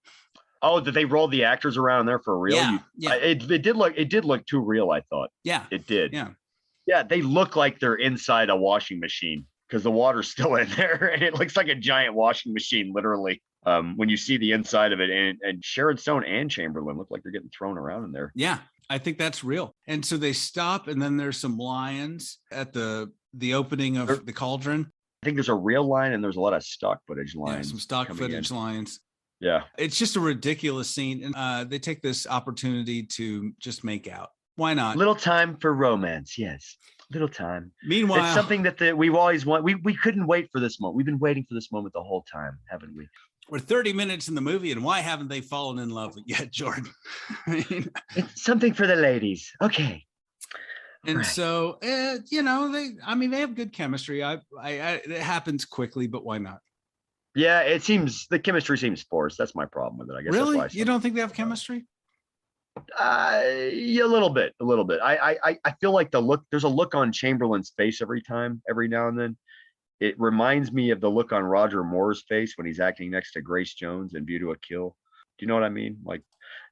Oh, did they roll the actors around there for real? Yeah. It did look too real, I thought. Yeah. It did. Yeah. Yeah, they look like they're inside a washing machine because the water's still in there, and it looks like a giant washing machine, literally. When you see the inside of it, and Sharon Stone and Chamberlain look like they're getting thrown around in there. Yeah, I think that's real. And so they stop, and then there's some lions at the opening of the cauldron. I think there's a real lion, and there's a lot of stock footage lions. Yeah, some stock footage lions. Yeah. It's just a ridiculous scene. And they take this opportunity to just make out. Why not? Little time for romance. Yes. Little time. Meanwhile, it's something that we've always wanted. We couldn't wait for this moment. We've been waiting for this moment the whole time, haven't we? We're 30 minutes in the movie, and why haven't they fallen in love yet, Jordan? It's something for the ladies. Okay. And right. So, they have good chemistry. It happens quickly, but why not? Yeah, the chemistry seems forced. That's my problem with it, I guess. Really? That's why you don't think they have chemistry? Yeah, a little bit. I feel like there's a look on Chamberlain's face every now and then. It reminds me of the look on Roger Moore's face when he's acting next to Grace Jones in View to a Kill. Do you know what I mean? Like,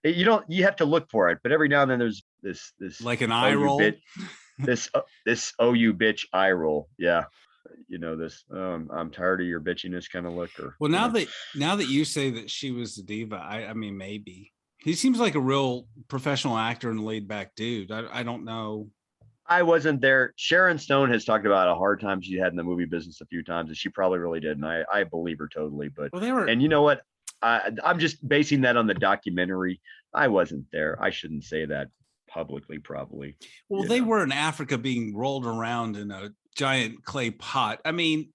you have to look for it, but every now and then there's this like an eye roll. This oh you bitch eye roll. Yeah. This I'm tired of your bitchiness kind of look. Well, now that you say that she was the diva, I mean, maybe. He seems like a real professional actor and laid back dude. I don't know. I wasn't there. Sharon Stone has talked about a hard time she had in the movie business a few times, and she probably really did. And I believe her totally. But and you know what? I'm just basing that on the documentary. I wasn't there. I shouldn't say that publicly, probably. Well, they were in Africa being rolled around in a giant clay pot. I mean,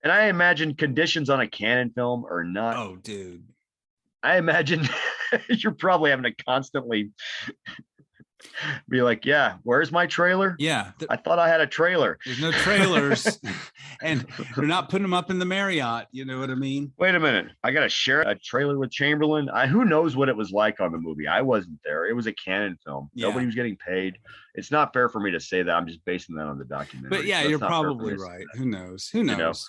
and I imagine conditions on a Canon film are not. Oh, dude. I imagine you're probably having to constantly be like, yeah, where's my trailer? Yeah. I thought I had a trailer. There's no trailers and they're not putting them up in the Marriott. You know what I mean? Wait a minute. I got to share a trailer with Chamberlain. Who knows what it was like on the movie? I wasn't there. It was a Canon film. Yeah. Nobody was getting paid. It's not fair for me to say that. I'm just basing that on the documentary. But yeah, so you're probably right. Who knows? Who knows?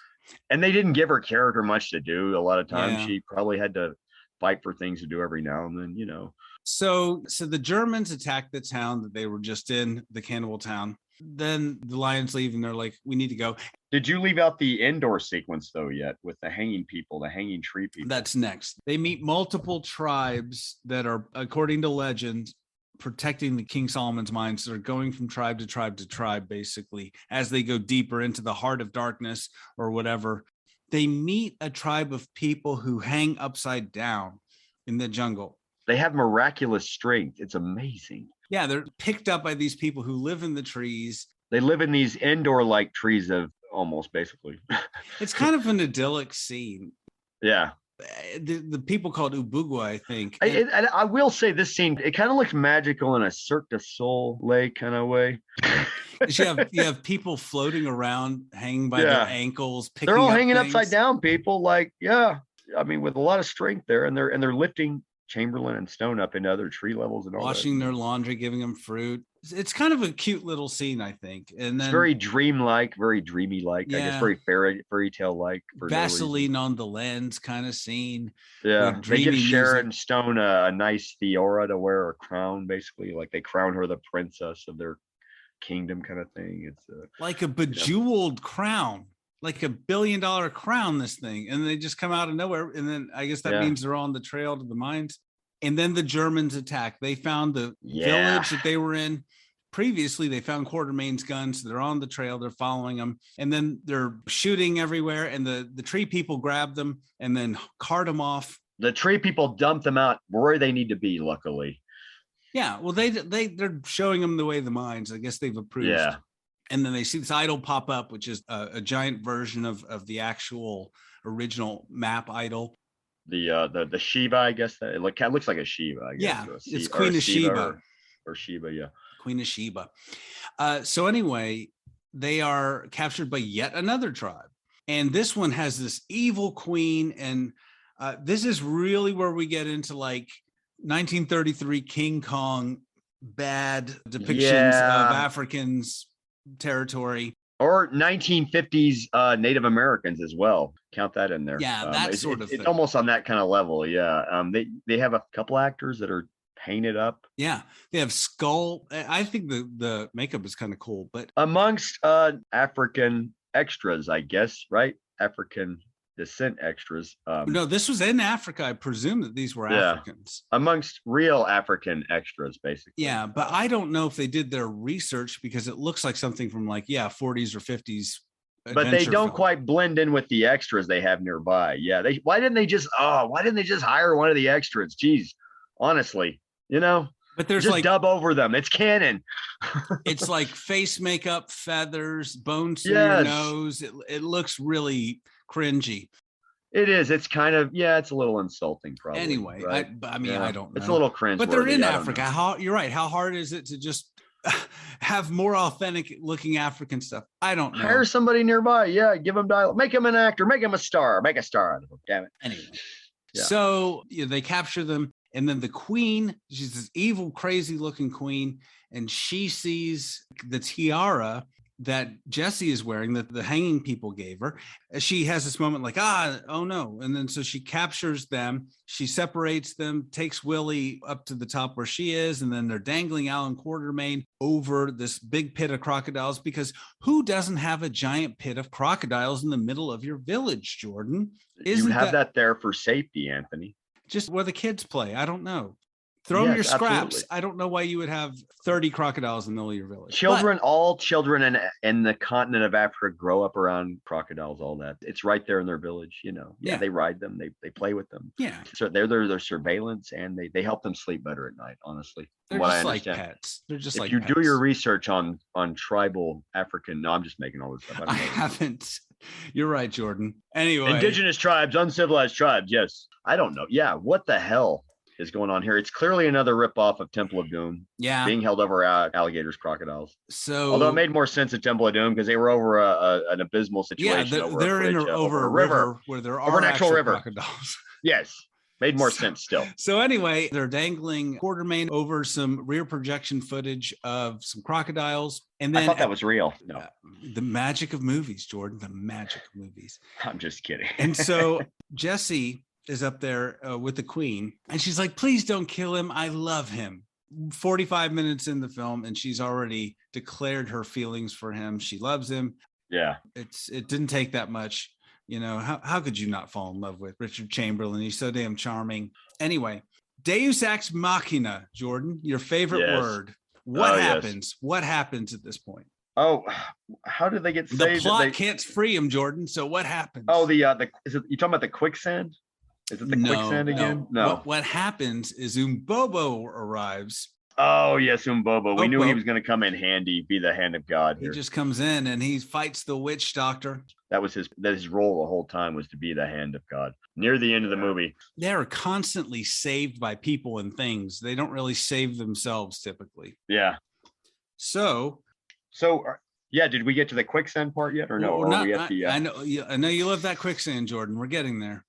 And they didn't give her character much to do. A lot of times she probably had to fight for things to do every now and then, So the Germans attacked the town that they were just in, the cannibal town. Then the Lions leave and they're like, we need to go. Did you leave out the indoor sequence though yet with the hanging people, the hanging tree people? That's next. They meet multiple tribes that are, according to legend, protecting the King Solomon's mines. They're going from tribe to tribe to tribe, basically, as they go deeper into the heart of darkness or whatever. They meet a tribe of people who hang upside down in the jungle. They have miraculous strength. It's amazing. Yeah, they're picked up by these people who live in the trees. They live in these indoor-like trees of almost, basically. It's kind of an idyllic scene. Yeah. The people called Ubugwa, I think. I will say this scene, it kind of looks magical in a Cirque du Soleil kind of way. You have people floating around, hanging by their ankles. They're all hanging upside down, people. Like, I mean, with a lot of strength there, and they're lifting Chamberlain and Stone up into other tree levels and all washing their laundry, giving them fruit. It's kind of a cute little scene, I think. And then it's very dreamlike, very dreamy-like. I guess very fairy tale-like. Vaseline on the lens kind of scene. Yeah, they give Sharon Stone a nice tiara to wear, a crown, basically. Like they crown her the princess of their kingdom, kind of thing. It's like a bejeweled crown. Like $1 billion crown, this thing, and they just come out of nowhere. And then I guess that means they're on the trail to the mines. And then the Germans attack. They found the village that they were in. Previously, they found Quatermain's guns. They're on the trail. They're following them. And then they're shooting everywhere. And the tree people grab them and then cart them off. The tree people dump them out where they need to be, luckily. Yeah. Well, they're showing them the way of the mines. I guess they've approved. Yeah. And then they see this idol pop up, which is a giant version of the actual original map idol. The Shiva, I guess that it looks like a Shiva. I guess. Yeah, it's Queen of Sheba or Sheba. Yeah, Queen of Sheba. So anyway, they are captured by yet another tribe, and this one has this evil queen, and this is really where we get into like 1933 King Kong bad depictions of Africans territory, or 1950s Native Americans as well. Count that in there. Yeah, that sort of thing. It's almost on that kind of level. Yeah, they have a couple actors that are painted up. Yeah, they have skull. I think the makeup is kind of cool, but amongst African extras, I guess, right? African descent extras. No, this was in Africa. I presume that these were Africans. Amongst real African extras, basically. Yeah, but I don't know if they did their research because it looks like something from 40s or 50s. But they don't quite blend in with the extras they have nearby. Yeah, why didn't they just hire one of the extras? Jeez, honestly, But there's just dub over them. It's canon. It's like face makeup, feathers, bones in your nose. It looks really cringy. It is. It's kind of it's a little insulting, probably. Anyway, right? I don't know. It's a little cringe. But they're in Africa. You're right. How hard is it to just have more authentic looking African stuff? I don't know. Hire somebody nearby. Yeah, give them dialogue. Make him an actor. Make him a star. Make a star out of him. Damn it. Anyway, so they capture them. And then the queen, she's this evil, crazy looking queen, and she sees the tiara that Jesse is wearing that the hanging people gave her. She has this moment like, oh no. And then so she captures them, she separates them, takes Willie up to the top where she is, and then they're dangling Alan Quartermain over this big pit of crocodiles, because who doesn't have a giant pit of crocodiles in the middle of your village, Jordan? You have that there for safety, Anthony. Just where the kids play. I don't know. Throw them your scraps. Absolutely. I don't know why you would have 30 crocodiles in the middle of your village. All children in the continent of Africa grow up around crocodiles, all that. It's right there in their village, you know. Yeah, they ride them, they play with them. Yeah. So they're their surveillance, and they help them sleep better at night, honestly. They're just like pets. They're just like pets. If you do your research on tribal African, no, I'm just making all this stuff. I haven't. You're right, Jordan. Anyway. Indigenous tribes, uncivilized tribes, yes. I don't know. Yeah, what the hell is going on here? It's clearly another ripoff of Temple of Doom. Yeah, being held over alligators, crocodiles. So, although it made more sense at Temple of Doom because they were over an abysmal situation. Yeah, they're over a river where there are actual crocodiles. Yes, made more sense still. So anyway, they're dangling Quartermain over some rear projection footage of some crocodiles, and then I thought that was real. No, the magic of movies, Jordan. The magic of movies. I'm just kidding. And so Jesse is up there with the queen, and she's like, please don't kill him, I love him. 45 minutes in the film, and she's already declared her feelings for him. She loves him. Yeah, it didn't take that much. You know, how could you not fall in love with Richard Chamberlain? He's so damn charming. Anyway, Deus Ex Machina, Jordan, your favorite word. What happens? Yes. What happens at this point? Oh, how did they get saved? The plot can't free him, Jordan. So what happens? Oh, is it, you talking about the quicksand? Is it the quicksand again? No. What happens is Umbobo arrives. Oh, yes, Umbobo. We knew he was going to come in handy, be the hand of God here. He just comes in and he fights the witch doctor. That was his role the whole time, was to be the hand of God. Near the end of the movie, they're constantly saved by people and things. They don't really save themselves typically. Yeah. So yeah, did we get to the quicksand part yet, or no? Or not, I know you love that quicksand, Jordan. We're getting there.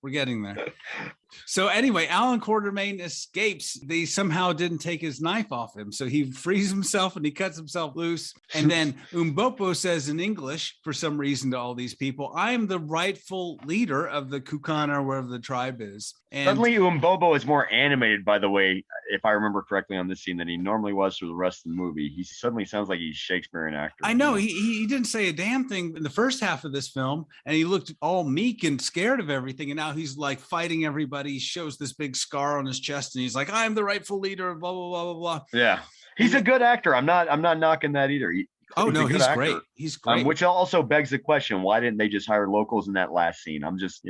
So anyway, Alan Quartermain escapes. They somehow didn't take his knife off him, so he frees himself and he cuts himself loose. And then Umbopo says in English, for some reason, to all these people, "I am the rightful leader of the Kukana, or wherever the tribe is." And suddenly, Umbobo is more animated, by the way, if I remember correctly, on this scene than he normally was for the rest of the movie. He suddenly sounds like he's a Shakespearean actor. I know he didn't say a damn thing in the first half of this film, and he looked all meek and scared of everything. And now he's like fighting everybody. He shows this big scar on his chest, and he's like, "I am the rightful leader of blah blah blah blah blah." Yeah, he's a good actor. I'm not knocking that either. He's great. He's great. Which also begs the question: why didn't they just hire locals in that last scene? I'm just,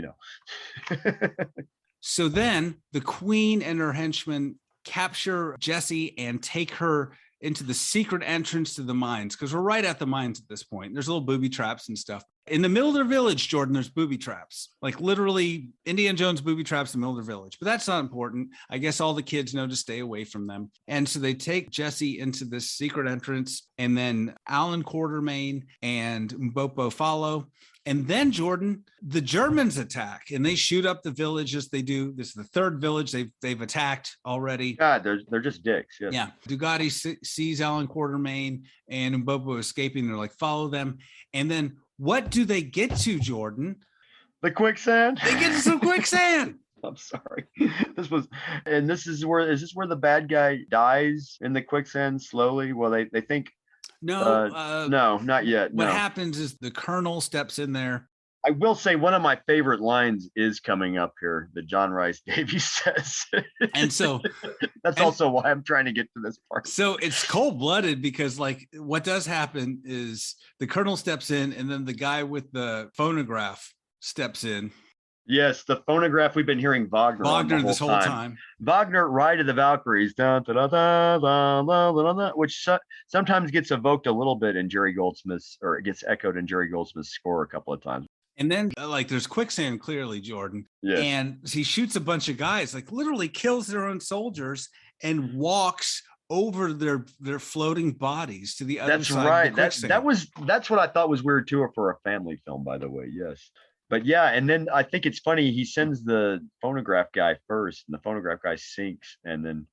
So then the queen and her henchmen capture Jesse and take her into the secret entrance to the mines, because we're right at the mines at this point. There's little booby traps and stuff. In the middle of their village, Jordan, there's booby traps. Like literally Indiana Jones booby traps in the middle of their village. But that's not important. I guess all the kids know to stay away from them. And so they take Jesse into this secret entrance, and then Alan Quartermain and Mbopo follow. And then, Jordan, the Germans attack, and they shoot up the villages. They do. This is the third village they've attacked already. God, they're just dicks. Yes. Yeah. Dugatti sees Alan Quartermain and Mbopo escaping. They're like, follow them. And then what do they get to, Jordan? The quicksand. They get to some quicksand. I'm sorry. Is this where the bad guy dies in the quicksand slowly? Well, they think. No, no, not yet. What happens is the colonel steps in there. I will say one of my favorite lines is coming up here that John Rhys Davies says. And so that's also why I'm trying to get to this part. So it's cold-blooded, because like what does happen is the colonel steps in, and then the guy with the phonograph steps in. Yes, the phonograph we've been hearing Wagner this whole time. Wagner, Ride of the Valkyries, which sometimes gets evoked a little bit in Jerry Goldsmith's, or it gets echoed in Jerry Goldsmith's score a couple of times. And then like there's quicksand clearly, Jordan. Yes. And he shoots a bunch of guys, like literally kills their own soldiers and walks over their floating bodies to the other side. That's right. That's what I thought was weird too, for a family film, by the way. Yes. But yeah, and then I think it's funny, he sends the phonograph guy first, and the phonograph guy sinks, and then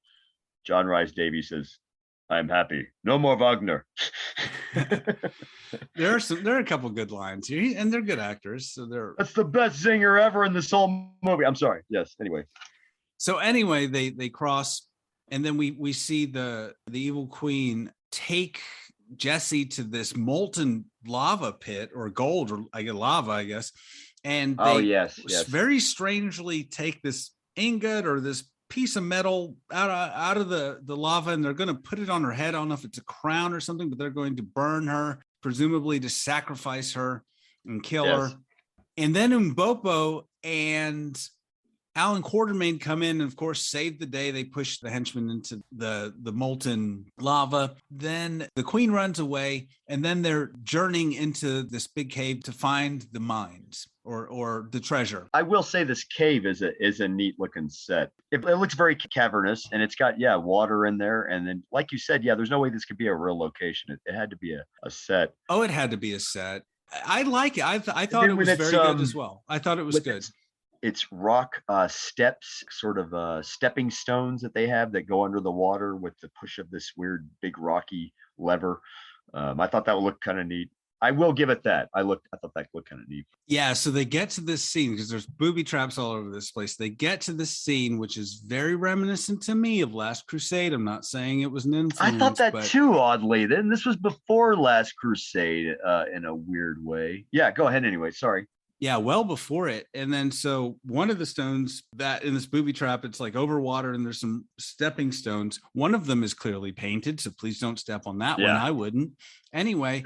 John Rhys Davies says, "I'm happy. No more Wagner." There are a couple good lines here, and they're good actors. So that's the best zinger ever in this whole movie. I'm sorry. Yes. Anyway. So anyway, they cross, and then we see the evil queen take Jesse to this molten lava pit or gold or lava, I guess. And they very strangely take this ingot or this piece of metal out of the lava, and they're going to put it on her head. I don't know if it's a crown or something, but they're going to burn her, presumably to sacrifice her and kill her. And then Mbopo and Alan Quartermain come in and, of course, save the day. They push the henchmen into the molten lava. Then the queen runs away, and then they're journeying into this big cave to find the mines or the treasure. I will say this cave is a neat looking set. It looks very cavernous, and it's got water in there. And then, like you said, there's no way this could be a real location. It had to be a set. Oh, it had to be a set. I like it. I thought it was very good as well. I thought it was good. It's rock steps, sort of stepping stones that they have that go under the water with the push of this weird big rocky lever. I thought that would look kind of neat. I will give it that. I thought that looked kind of neat. Yeah, so they get to this scene because there's booby traps all over this place. They get to this scene, which is very reminiscent to me of Last Crusade. I'm not saying it was an influence. I thought that too, oddly. Then this was before Last Crusade in a weird way. Yeah, go ahead anyway. Sorry. Yeah, well before it. And then so one of the stones that in this booby trap, it's like over water and there's some stepping stones. One of them is clearly painted, so please don't step on that one. I wouldn't. Anyway,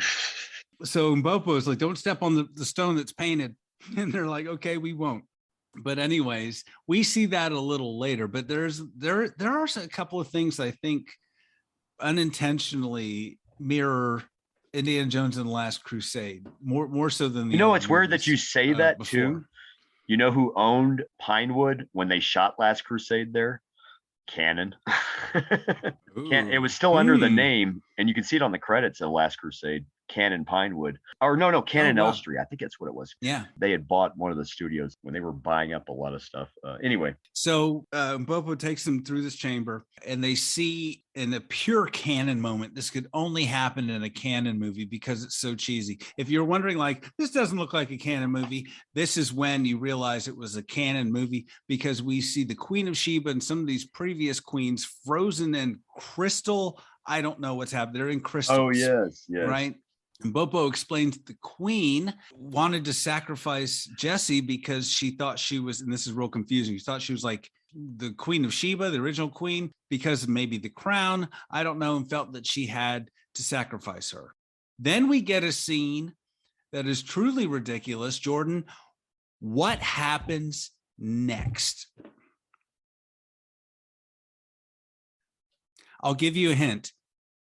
so Mbopo is like, don't step on the stone that's painted. And they're like, okay, we won't. But anyways, we see that a little later. But there are a couple of things I think unintentionally mirror Indiana Jones and the Last Crusade, more so than it's weird that you say that before. Too. You know who owned Pinewood when they shot Last Crusade there? Cannon. It was still under the name, and you can see it on the credits of Last Crusade. Cannon Pinewood, or no, Cannon Elstree. I think that's what it was. Yeah, they had bought one of the studios when they were buying up a lot of stuff. Anyway, so Mbopo takes them through this chamber, and they see in a pure Cannon moment. This could only happen in a Cannon movie because it's so cheesy. If you're wondering, like, this doesn't look like a Cannon movie, this is when you realize it was a Cannon movie, because we see the Queen of Sheba and some of these previous queens frozen in crystal. I don't know what's happening. They're in crystals. Oh yes, right. And Mbopo explains the queen wanted to sacrifice Jesse because she thought she was, and this is real confusing, she thought she was like the Queen of Sheba, the original queen, because of maybe the crown, I don't know, and felt that she had to sacrifice her. Then we get a scene that is truly ridiculous. Jordan, what happens next? I'll give you a hint.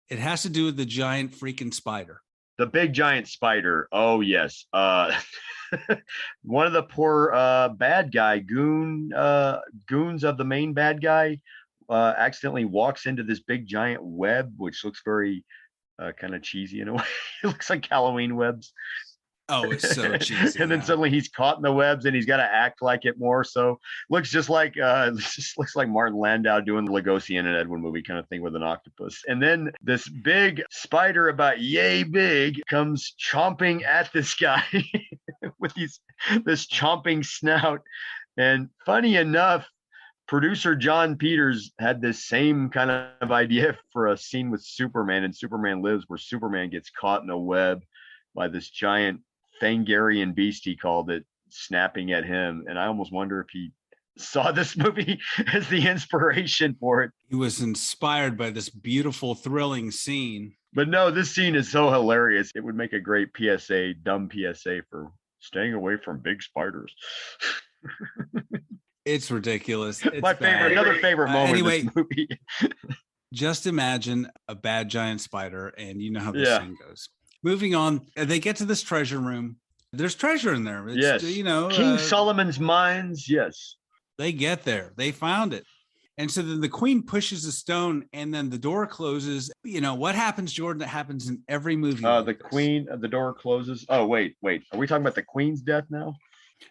It has to do with the giant freaking spider. The big giant spider. Oh yes. One of the poor bad guy goons of the main bad guy accidentally walks into this big giant web, which looks very kind of cheesy in a way. It looks like Halloween webs. Oh, it's so cheesy. And then suddenly he's caught in the webs and he's got to act like it more. So looks just like Martin Landau doing the Lugosi and an Edwin movie kind of thing with an octopus. And then this big spider about yay big comes chomping at this guy with this chomping snout. And funny enough, producer John Peters had this same kind of idea for a scene with Superman and Superman Lives, where Superman gets caught in a web by this giant Thangarian beast, he called it, snapping at him. And I almost wonder if he saw this movie as the inspiration for it. He was inspired by this beautiful, thrilling scene. But no, this scene is so hilarious. It would make a great PSA, dumb PSA for staying away from big spiders. It's ridiculous. It's another favorite moment anyway, in this movie. Just imagine a bad giant spider, and you know how this scene goes. Moving on, they get to this treasure room. There's treasure in there. It's, yes. King Solomon's mines. Yes. They get there. They found it. And so then the queen pushes a stone and then the door closes. You know, what happens, Jordan, that happens in every movie? The door closes. Oh, wait. Are we talking about the queen's death now?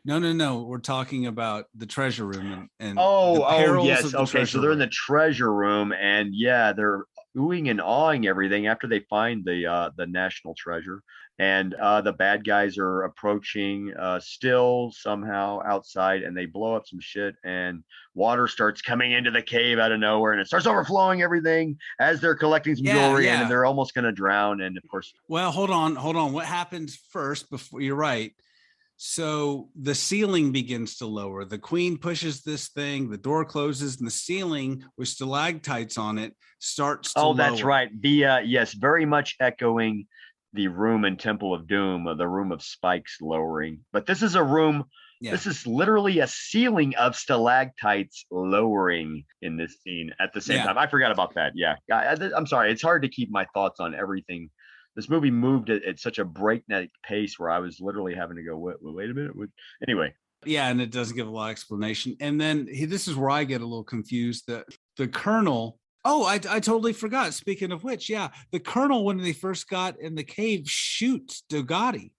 No. We're talking about the treasure room and oh yes. Okay, so they're in room. the treasure room, and yeah, they're oohing and awing everything after they find the national treasure, and the bad guys are approaching still somehow outside, and they blow up some shit, and water starts coming into the cave out of nowhere, and it starts overflowing everything as they're collecting some jewelry, and they're almost going to drown, and of course. Well, hold on. What happens first before you're right? So the ceiling begins to lower. The queen pushes this thing, the door closes, and the ceiling with stalactites on it starts to lower. That's right. The yes, very much echoing the room in Temple of Doom, the room of spikes lowering. But this is a room, this is literally a ceiling of stalactites lowering in this scene at the same time. I forgot about that. Yeah. I'm sorry. It's hard to keep my thoughts on everything. This movie moved at such a breakneck pace where I was literally having to go, wait a minute. Anyway. Yeah, and it doesn't give a lot of explanation. And then this is where I get a little confused. The Colonel, I totally forgot. Speaking of which, the Colonel, when they first got in the cave, shoots Dugatti.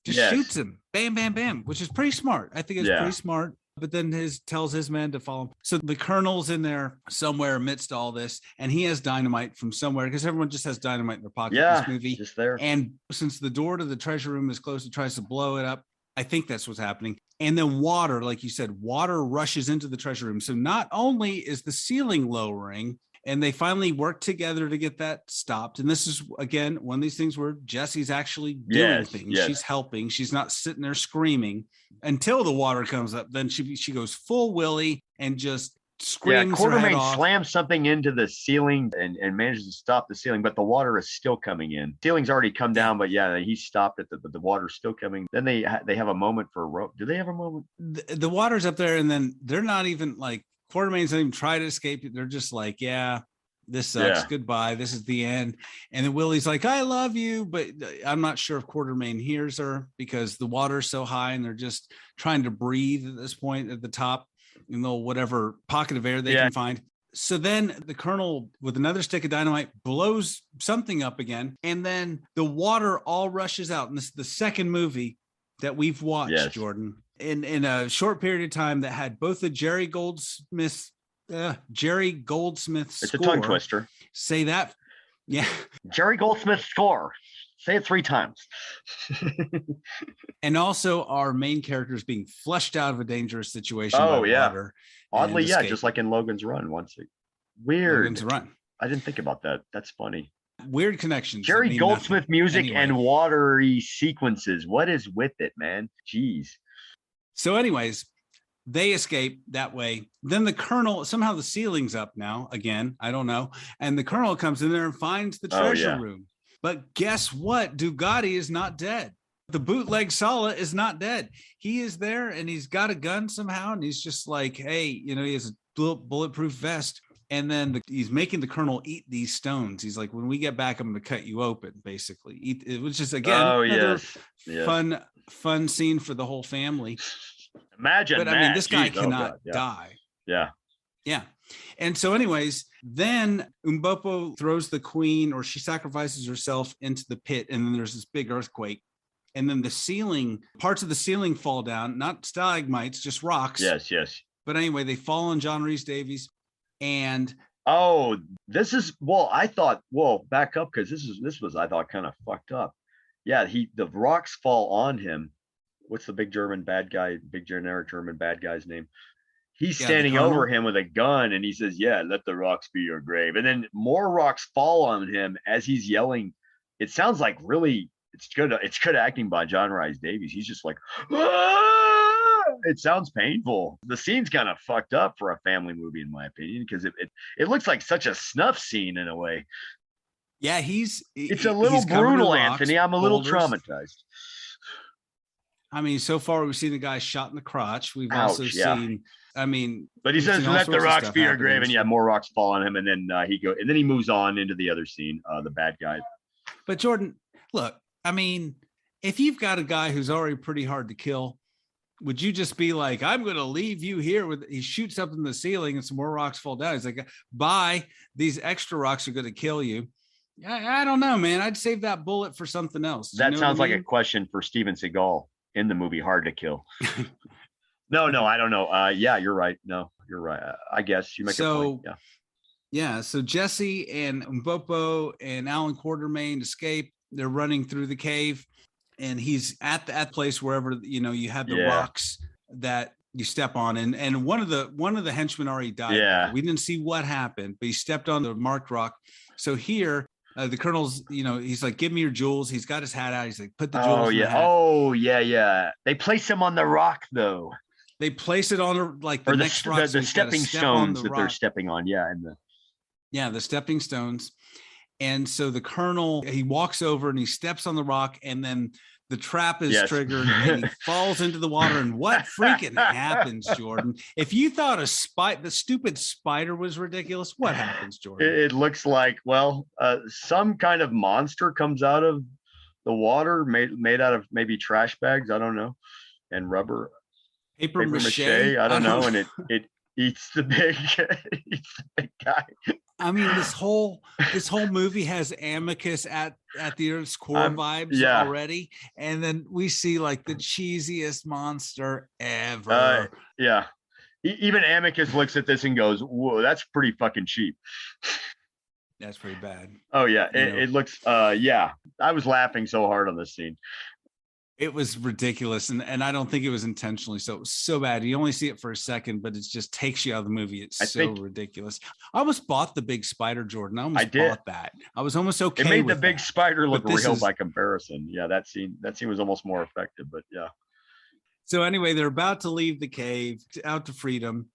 Shoots him. Bam, bam, bam, which is pretty smart. I think it's pretty smart. But then tells his men to follow him. So the Colonel's in there somewhere amidst all this, and he has dynamite from somewhere because everyone just has dynamite in their pocket in this movie. Just there. And since the door to the treasure room is closed, he tries to blow it up. I think that's what's happening. And then water, like you said, water rushes into the treasure room. So not only is the ceiling lowering, and they finally work together to get that stopped. And this is, again, one of these things where Jesse's actually doing things. Yes. She's helping. She's not sitting there screaming until the water comes up. Then she goes full Willy and just screams. Quartermain slams something into the ceiling and manages to stop the ceiling, but the water is still coming in. Ceiling's already come down, but he stopped it. The water's still coming. Then they have a moment for a rope. Do they have a moment? The water's up there, and then they're not even like, Quartermain's not even try to escape it. They're just like, this sucks. Goodbye. This is the end. And then Willie's like, I love you. But I'm not sure if Quartermain hears her because the water's so high and they're just trying to breathe at this point at the top, whatever pocket of air they can find. So then the Colonel, with another stick of dynamite, blows something up again. And then the water all rushes out. And this is the second movie that we've watched, Jordan, in a short period of time that had both the Jerry Goldsmith It's score. A tongue twister. Say that. Yeah. Jerry Goldsmith score. Say it 3 times. And also our main characters being flushed out of a dangerous situation. Water. Oddly, just like in Logan's Run Weird. Logan's Run. I didn't think about that. That's funny. Weird connections. Jerry Goldsmith music and watery sequences. What is with it, man? Jeez. So anyways, they escape that way. Then the Colonel, somehow the ceiling's up now again. I don't know. And the Colonel comes in there and finds the treasure room. But guess what? Dugatti is not dead. The bootleg Sala is not dead. He is there and he's got a gun somehow. And he's just like, hey, he has a bulletproof vest. And then he's making the Colonel eat these stones. He's like, when we get back, I'm going to cut you open, basically. It was just, again, fun scene for the whole family. Imagine but that. I mean, this guy cannot die. Yeah. And so anyways, then Umbopo throws the queen, or she sacrifices herself into the pit. And then there's this big earthquake. And then parts of the ceiling fall down, not stalagmites, just rocks. Yes. But anyway, they fall on John Rhys Davies. And this is I thought, back up, because this was I thought kind of fucked up. The rocks fall on him. What's the big generic German bad guy's name? He's standing over him with a gun, and he says, let the rocks be your grave. And then more rocks fall on him as he's yelling. It sounds like really it's good acting by John Rhys Davies. He's just like, ah! It sounds painful. The scene's kind of fucked up for a family movie, in my opinion, because it looks like such a snuff scene in a way. Yeah, it's a little brutal, Anthony. I'm a little traumatized. I mean, so far we've seen the guy shot in the crotch. We've also seen, but he says, let the rocks be your grave, and more rocks fall on him, and then he moves on into the other scene, the bad guy. But Jordan, look, if you've got a guy who's already pretty hard to kill, would you just be like, I'm going to leave you here he shoots up in the ceiling and some more rocks fall down. He's like, bye. These extra rocks are going to kill you. I don't know, man. I'd save that bullet for something else. That sounds like a question for Steven Seagal. in the movie Hard to Kill. No, I don't know. Yeah, you're right. No, you're right. I guess you make a point. Yeah. Yeah. So Jesse and Mbopo and Alan Quartermain escape. They're running through the cave, and he's at that place wherever you have the rocks that you step on, and one of the henchmen already died. Yeah. We didn't see what happened, but he stepped on the marked rock. So here. The colonel's, he's like, give me your jewels. He's got his hat out. He's like, put the jewels in the hat. Oh, yeah. They place him on the rock, though. They place it on the next rock. The stepping stones that they're stepping on. Yeah. The stepping stones. And so the colonel, he walks over and he steps on the rock, and then the trap is triggered and he falls into the water. And what freaking happens, Jordan? If you thought the stupid spider was ridiculous, what happens, Jordan? It looks like, some kind of monster comes out of the water made out of maybe trash bags. I don't know. And rubber. Paper mache. I don't know. And it eats the big guy. I mean, this whole movie has Amicus at the Earth's core vibes already, and then we see like the cheesiest monster ever. Even Amicus looks at this and goes, "Whoa, that's pretty fucking cheap." That's pretty bad. Oh yeah, it looks. I was laughing so hard on this scene. It was ridiculous, and I don't think it was intentionally so bad. You only see it for a second, but it just takes you out of the movie. It's ridiculous. I almost bought the big spider, Jordan. I almost bought that. I was almost okay. It made the big spider look real by comparison. Yeah, that scene was almost more effective, but yeah. So anyway, they're about to leave the cave out to freedom.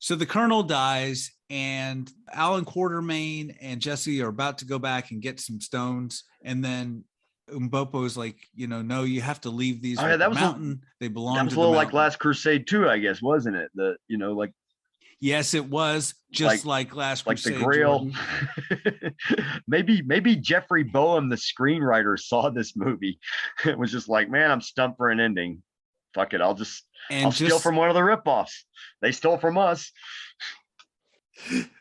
So the colonel dies, and Alan Quartermain and Jesse are about to go back and get some stones, and then Mbopo is like, no, you have to leave these. Oh, yeah, that was mountain. They belong. That was a little like Last Crusade too, I guess, wasn't it? Yes, it was just like Last Crusade. Like the Grail. maybe Jeffrey Boehm, the screenwriter, saw this movie. It was just like, man, I'm stumped for an ending. Fuck it, I'll steal from one of the ripoffs. They stole from us.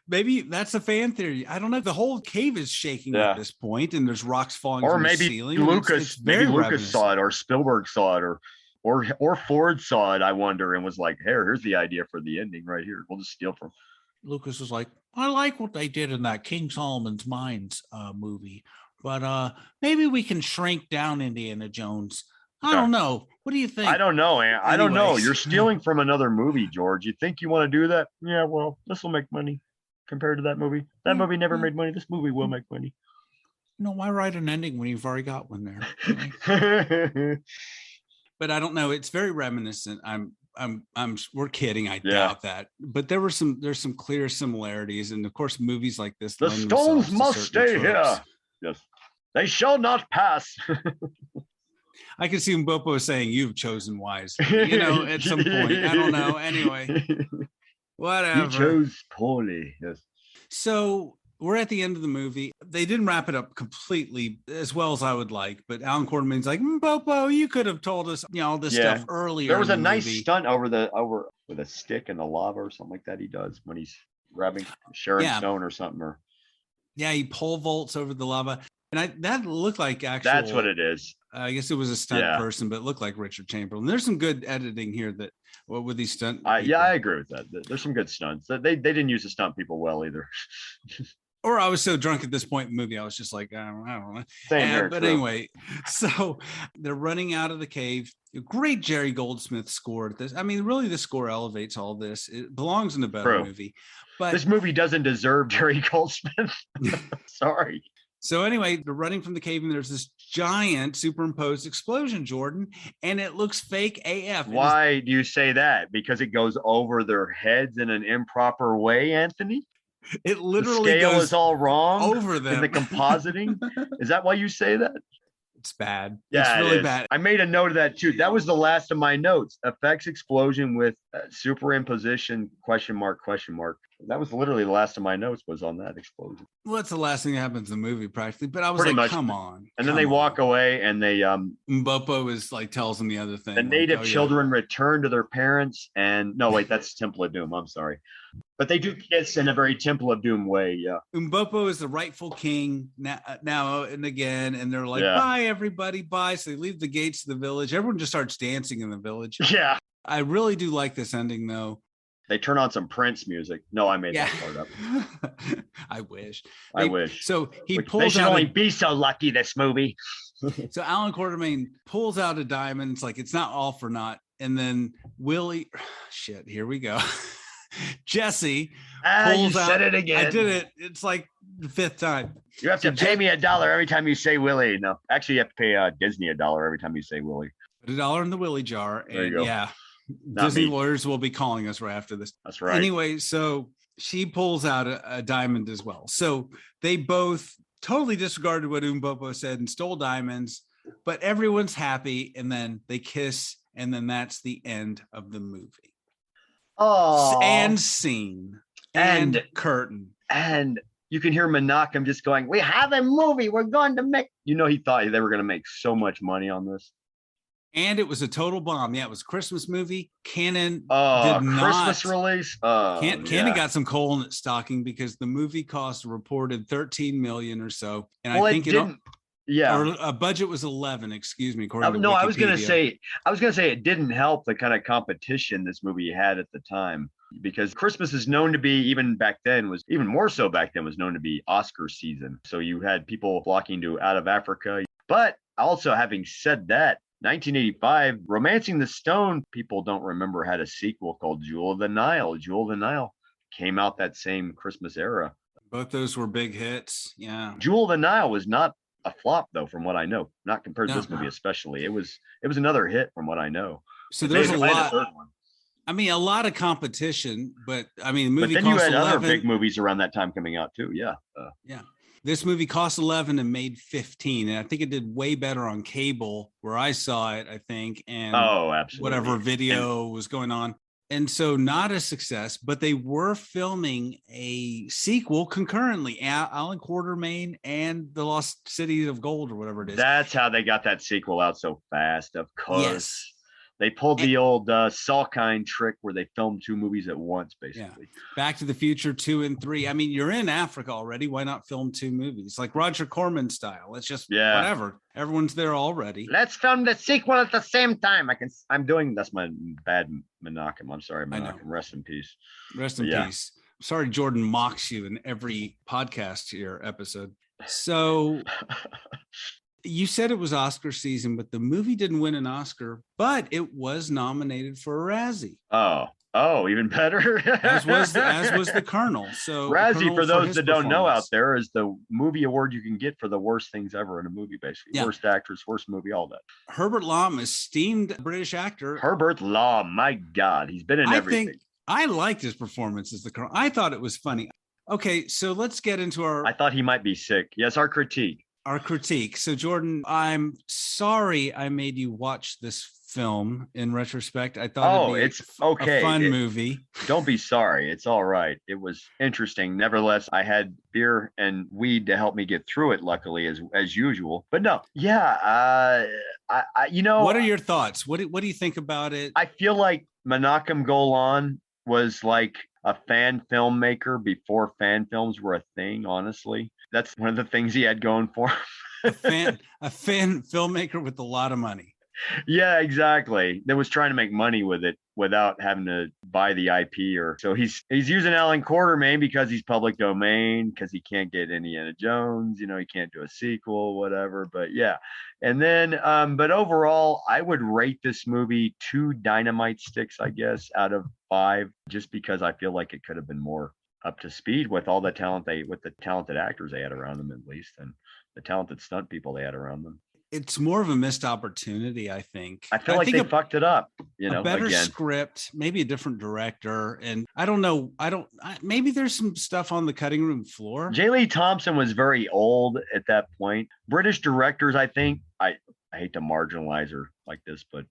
Maybe that's a fan theory. I don't know. The whole cave is shaking at this point, and there's rocks falling from the ceiling. Lucas saw it, or Spielberg saw it, or Ford saw it. I wonder, and was like, here's the idea for the ending right here. We'll just steal from. Lucas was like, I like what they did in that King Solomon's Mines movie, but maybe we can shrink down Indiana Jones. I don't know. What do you think? I don't know, man. I don't know. You're stealing from another movie, George. You think you want to do that? Yeah, well, this will make money compared to that movie. That movie never made money. This movie will make money. Why write an ending when you've already got one there? But I don't know. It's very reminiscent. We're kidding. I doubt that. But there's some clear similarities. And of course, movies like this. The stones must stay here. Yes. They shall not pass. I can see Mbopo saying, "You've chosen wise," at some point. I don't know. Anyway, whatever. You chose poorly. Yes. So we're at the end of the movie. They didn't wrap it up completely as well as I would like, but Alan Quartermain's like, "Mbopo, you could have told us, all this stuff earlier." There was a nice stunt over with a stick in the lava or something like that. He does when he's grabbing Sharon Stone or something. He pole vaults over the lava. And that looked like actual. That's what it is. I guess it was a stunt person, but it looked like Richard Chamberlain. There's some good editing here with these stunt. I agree with that. There's some good stunts. They didn't use the stunt people well either. Or I was so drunk at this point in the movie, I was just like, I don't know. Same here, but anyway, so they're running out of the cave. Great Jerry Goldsmith score at this. I mean, really, the score elevates all this. It belongs in a better movie. But this movie doesn't deserve Jerry Goldsmith. Sorry. So anyway, they're running from the cave, and there's this giant superimposed explosion, Jordan, and it looks fake AF. Why do you say that? Because it goes over their heads in an improper way, Anthony? It literally the scale goes is all wrong over them. In the compositing. Is that why you say that? It's bad. Yeah, it's really bad. I made a note of that too. That was the last of my notes. Effects explosion with superimposition ? That was literally the last of my notes was on that explosion. Well, that's the last thing that happens in the movie practically. But I was Pretty like, much. come on. And then they walk away and they Mbopo is like tells them the other thing. the native like, children return to their parents and no wait, that's Temple of Doom. I'm sorry. But they do kiss in a very Temple of Doom way, yeah. Mbopo is the rightful king now and again, and they're like, Yeah. bye everybody, bye. So they leave the gates of the village. Everyone just starts dancing in the village. Yeah. I really do like this ending though. They turn on some Prince music. No, I made Yeah. that part up. I wish. I wish. So he They pulls should out only be so lucky this movie. so Alan Quartermain pulls out a diamond. It's like it's not all for naught. And then Willie, shit, here we go. Jesse You pulls out. said it again. I did it. It's like the fifth time. You have to pay me $1 every time you say Willie. No, actually, you have to pay Disney $1 every time you say Willie. Put $1 in the Willie jar. There you And go. yeah, Not Disney me. lawyers will be calling us right after this. That's right. Anyway, so she pulls out a diamond as well. So they both totally disregarded what Mbopo said and stole diamonds, but everyone's happy. And then they kiss. And then that's the end of the movie. Oh, And scene. And And- curtain. and you can hear Menachem just going, "We have a movie. We're going to make." You know, he thought they were going to make so much money on this. And it was a total bomb. Yeah, it was a Christmas movie. Canon Oh, did Christmas not. release. Canon Yeah. got some coal in its stocking because the movie cost a reported 13 million or so. And Well, I it think didn't. Yeah. or a budget was 11, excuse me. According to No, I was gonna Wikipedia. say it didn't help the kind of competition this movie had at the time because Christmas is known to be even back then was even more so back then was known to be Oscar season. So you had people flocking to out of Africa. But also having said that, 1985, Romancing the Stone, people don't remember had a sequel called Jewel of the Nile. Jewel of the Nile came out that same Christmas era. Both those were big hits. Yeah. Jewel of the Nile was not a flop though, from what I know. Not compared to No. this movie, especially. It was another hit from what I know. So They there's a had lot. third one. I mean, a lot of competition, but I mean, the But movie then you cost had 11. other big movies around that time coming out too. Yeah. This movie cost 11 and made 15. And I think it did way better on cable where I saw it, I think. And Oh, absolutely. whatever video was going on. And so not a success, but they were filming a sequel concurrently. Alan Quartermain and The Lost City of Gold or whatever it is. That's how they got that sequel out so fast. Of course. Yes. They pulled the old Salkind trick where they filmed two movies at once, basically. Back to the Future 2 and 3. I mean, you're in Africa already. Why not film two movies? Like Roger Corman style. It's just whatever. Everyone's there already. Let's film the sequel at the same time. That's my bad Menachem. I'm sorry, I know. Menachem. Rest in peace. Rest in Yeah. peace. Sorry, Jordan mocks you in every podcast here episode. So you said it was Oscar season, but the movie didn't win an Oscar, but it was nominated for a Razzie, Oh, even better. as was the Colonel. So the Razzie, Colonel for those his that don't know out performance. there, is the movie award you can get for the worst things ever in a movie, basically. Yeah. Worst actress, worst movie, all that. Herbert Lom, esteemed British actor. Herbert Law, my God, he's been in I everything. think I liked his performance as the Colonel. I thought it was funny. Okay, so let's get into I thought he might be sick. Yes, our critique. our critique. So Jordan, I'm sorry I made you watch this film in retrospect. I thought it'd be it's okay. a fun movie. Don't be sorry. It's all right. It was interesting. Nevertheless, I had beer and weed to help me get through it, luckily, as usual. But no, yeah. What are your thoughts? What do you think about it? I feel like Menachem Golan was like a fan filmmaker before fan films were a thing, honestly. That's one of the things he had going for him. a fan filmmaker with a lot of money. Yeah, exactly. That was trying to make money with it without having to buy the IP so he's using Alan Quartermain because he's public domain, because he can't get Indiana Jones, he can't do a sequel, whatever. But yeah. And then but overall, I would rate this movie 2 dynamite sticks, I guess, out of 5, just because I feel like it could have been more up to speed with all the talent with the talented actors they had around them, at least, and the talented stunt people they had around them. It's more of a missed opportunity, I think. I feel like they fucked it up, a better again. script, maybe a different director. And I don't know. Maybe there's some stuff on the cutting room floor. J. Lee Thompson was very old at that point. British directors, I think, I hate to marginalize her like this, but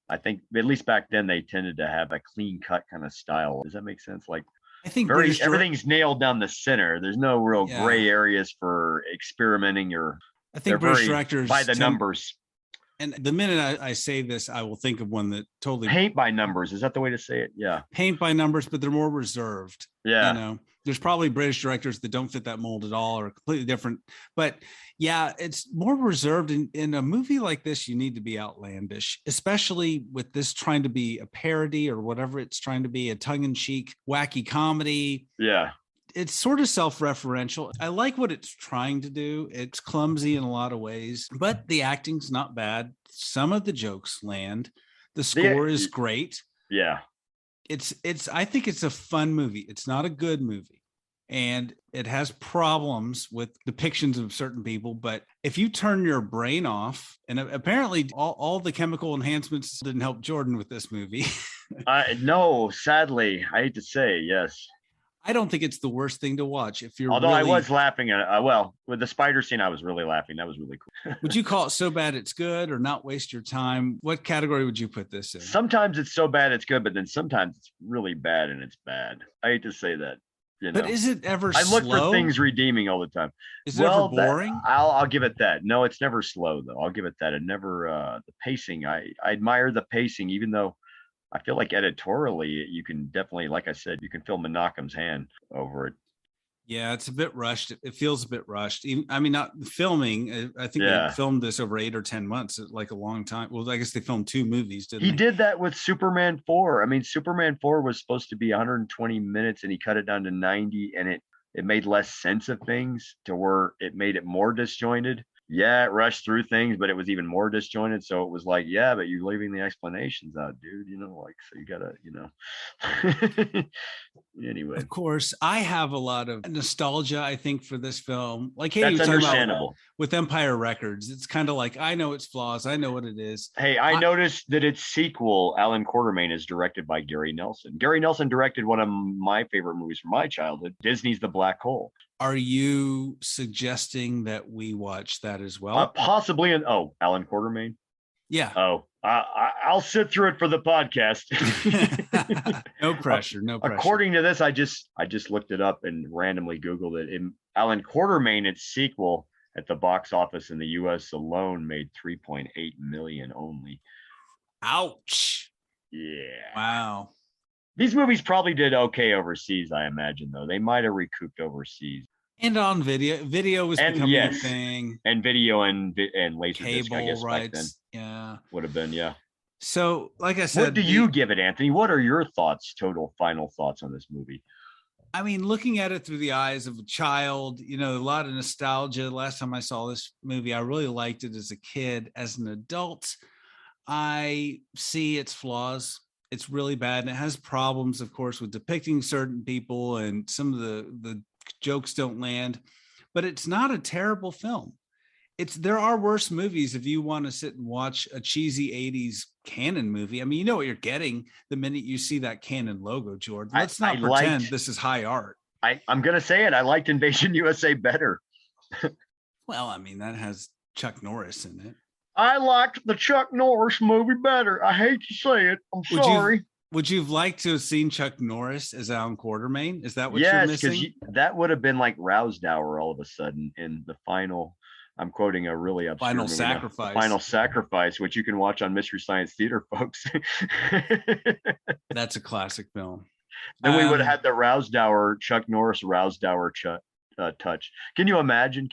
I think at least back then they tended to have a clean cut kind of style. Does that make sense? Like I think everything's nailed down the center. There's no real gray areas for experimenting, or I think British directors by the numbers. And the minute I say this, I will think of one that totally paint by numbers. Is that the way to say it? Yeah. Paint by numbers, but they're more reserved. Yeah. You know, there's probably British directors that don't fit that mold at all or completely different. But yeah, it's more reserved. In a movie like this, you need to be outlandish, especially with this trying to be a parody or whatever it's trying to be, a tongue-in-cheek, wacky comedy. Yeah. It's sort of self-referential. I like what it's trying to do. It's clumsy in a lot of ways, but the acting's not bad. Some of the jokes land. The score is great. Yeah. I think it's a fun movie. It's not a good movie. And it has problems with depictions of certain people, but if you turn your brain off, and apparently all the chemical enhancements didn't help Jordan with this movie. No, sadly, I hate to say, yes. I don't think it's the worst thing to watch. If you're Although I was laughing at with the spider scene, I was really laughing. That was really cool. Would you call it so bad it's good or not waste your time? What category would you put this in? Sometimes it's so bad it's good, but then sometimes it's really bad and it's bad. I hate to say that. You know? But is it ever I look slow? for things redeeming all the time. Is it ever boring? I'll give it that. No, it's never slow though. I'll give it that. It never the pacing. I admire the pacing, even though I feel like editorially, you can definitely, like I said, you can feel Menachem's hand over it. Yeah, it's a bit rushed. It feels a bit rushed. I mean, not filming. I think they filmed this over 8 or 10 months, like a long time. Well, I guess they filmed 2 movies, didn't they? He did that with Superman 4. I mean, Superman 4 was supposed to be 120 minutes, and he cut it down to 90, and it made less sense of things to where it made it more disjointed. Yeah, it rushed through things, but it was even more disjointed. So it was like, yeah, but you're leaving the explanations out, dude. You know, like, so you gotta, you know. Anyway, of course, I have a lot of nostalgia, I think, for this film. Like, hey, that's you talking understandable. About with Empire Records, it's kind of like, I know its flaws, I know what it is. Hey, I noticed that its sequel, Alan Quartermain, is directed by Gary Nelson. Gary Nelson directed one of my favorite movies from my childhood, Disney's The Black Hole. Are you suggesting that we watch that as well? Possibly. Alan Quartermain. Yeah. Oh, I'll sit through it for the podcast. No pressure. No pressure. According to this, I just looked it up and randomly Googled it. Alan Quartermain, its sequel at the box office in the U.S. alone made 3.8 million only. Ouch. Yeah. Wow. These movies probably did okay overseas, I imagine, though. They might have recouped overseas. And on video was becoming a thing. And video and Laserdisc, cable I guess, rights. back then. Yeah. Would have been, yeah. So, like I said, what do you give it, Anthony? What are your final thoughts on this movie? I mean, looking at it through the eyes of a child, you know, a lot of nostalgia. Last time I saw this movie, I really liked it as a kid. As an adult, I see its flaws. It's really bad, and it has problems, of course, with depicting certain people, and some of the jokes don't land. But it's not a terrible film. There are worse movies if you want to sit and watch a cheesy 80s Canon movie. I mean, you know what you're getting the minute you see that Canon logo, Jordan. Let's not pretend this is high art. I'm going to say it. I liked Invasion USA better. Well, I mean, that has Chuck Norris in it. I liked the Chuck Norris movie better. I hate to say it. I'm sorry. Would you have liked to have seen Chuck Norris as Alan Quartermain? Is that what you're missing? Yes, because that would have been like Rousdower all of a sudden in the final. I'm quoting a really obscure Final movie Sacrifice. Now, Final Sacrifice, which you can watch on Mystery Science Theater, folks. That's a classic film. Then we would have had the Rousdower, Chuck Norris Rousdower touch. Can you imagine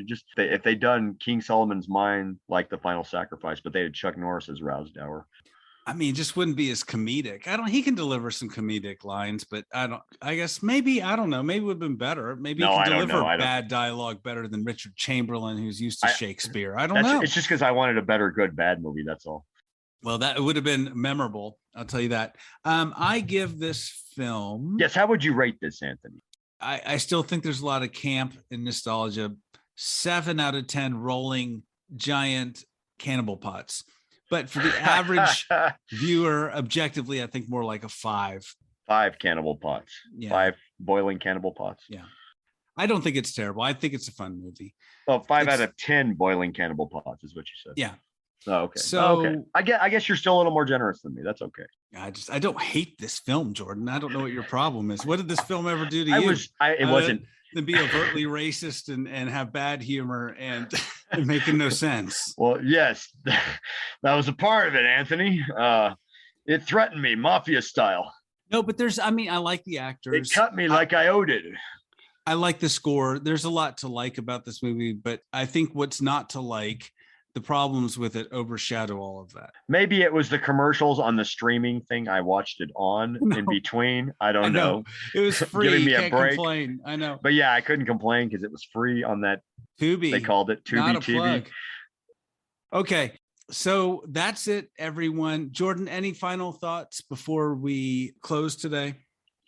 just if they'd done King Solomon's Mine like the Final Sacrifice, but they had Chuck Norris as Rousdower? I mean, it just wouldn't be as comedic. He can deliver some comedic lines, but I don't know. Maybe it would have been better. Maybe he can deliver bad dialogue better than Richard Chamberlain, who's used to Shakespeare. I don't know. It's just because I wanted a better good bad movie. That's all. Well, that would have been memorable. I'll tell you that. I give this film. Yes. How would you rate this, Anthony? I still think there's a lot of camp and nostalgia. 7 out of 10 rolling giant cannibal pots. But for the average viewer, objectively, I think more like a 5. 5 cannibal pots. Yeah. 5 boiling cannibal pots. Yeah. I don't think it's terrible. I think it's a fun movie. Well, 5 out of 10 boiling cannibal pots is what you said. Yeah. Oh, okay. So okay. I guess you're still a little more generous than me. That's okay. I don't hate this film, Jordan. I don't know what your problem is. What did this film ever do to you? It wasn't to be overtly racist and have bad humor and making no sense. Well, yes, that was a part of it, Anthony. It threatened me, mafia style. No, but I like the actors. It cut me like I owed it. I like the score. There's a lot to like about this movie, but I think what's not to like, the problems with it overshadow all of that. Maybe it was the commercials on the streaming thing I watched it on in between. I don't know. It was free. Giving me you a can't break. Complain. I know. But yeah, I couldn't complain because it was free on that Tubi. They called it Tubi Not a TV. plug. Okay. So that's it, everyone. Jordan, any final thoughts before we close today?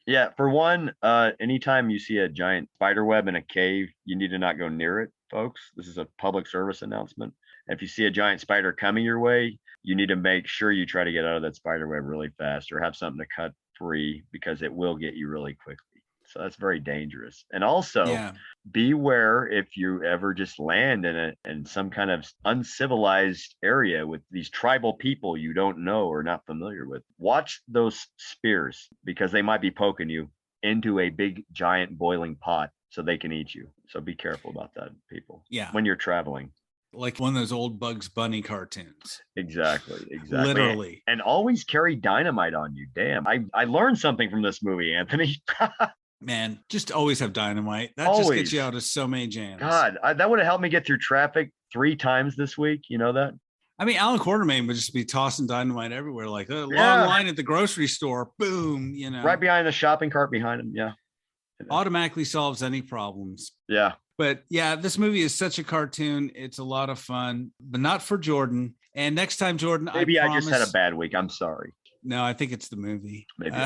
Yeah, for one, anytime you see a giant spider web in a cave, you need to not go near it, folks. This is a public service announcement. If you see a giant spider coming your way, you need to make sure you try to get out of that spider web really fast or have something to cut free because it will get you really quickly. So that's very dangerous. And also beware if you ever just land in some kind of uncivilized area with these tribal people you don't know or not familiar with. Watch those spears because they might be poking you into a big giant boiling pot so they can eat you. So be careful about that, people. Yeah. When you're traveling. Like one of those old Bugs Bunny cartoons. Exactly. Literally. And always carry dynamite on you. Damn. I learned something from this movie, Anthony. Man, just always have dynamite. That just gets you out of so many jams. God, that would have helped me get through traffic 3 times this week. You know that? I mean, Alan Quartermain would just be tossing dynamite everywhere, like a long line at the grocery store. Boom, right behind the shopping cart behind him. Yeah. Automatically solves any problems. Yeah. But yeah, this movie is such a cartoon. It's a lot of fun, but not for Jordan. And next time, Jordan, maybe I just had a bad week. I'm sorry. No, I think it's the movie. Maybe.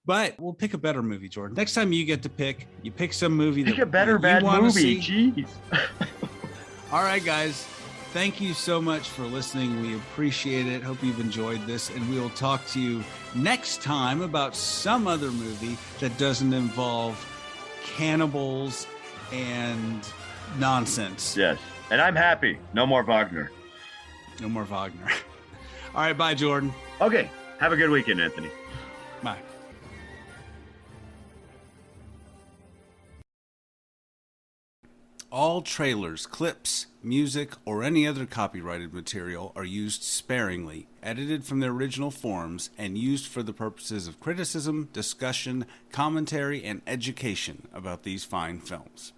But we'll pick a better movie, Jordan. Next time you get to pick, you pick some movie. Pick a better bad movie. Jeez. All right, guys. Thank you so much for listening. We appreciate it. Hope you've enjoyed this. And we will talk to you next time about some other movie that doesn't involve cannibals and nonsense. Yes. And I'm happy. No more Wagner. No more Wagner. All right. Bye, Jordan. Okay. Have a good weekend, Anthony. Bye. All trailers, clips, music, or any other copyrighted material are used sparingly, edited from their original forms, and used for the purposes of criticism, discussion, commentary, and education about these fine films.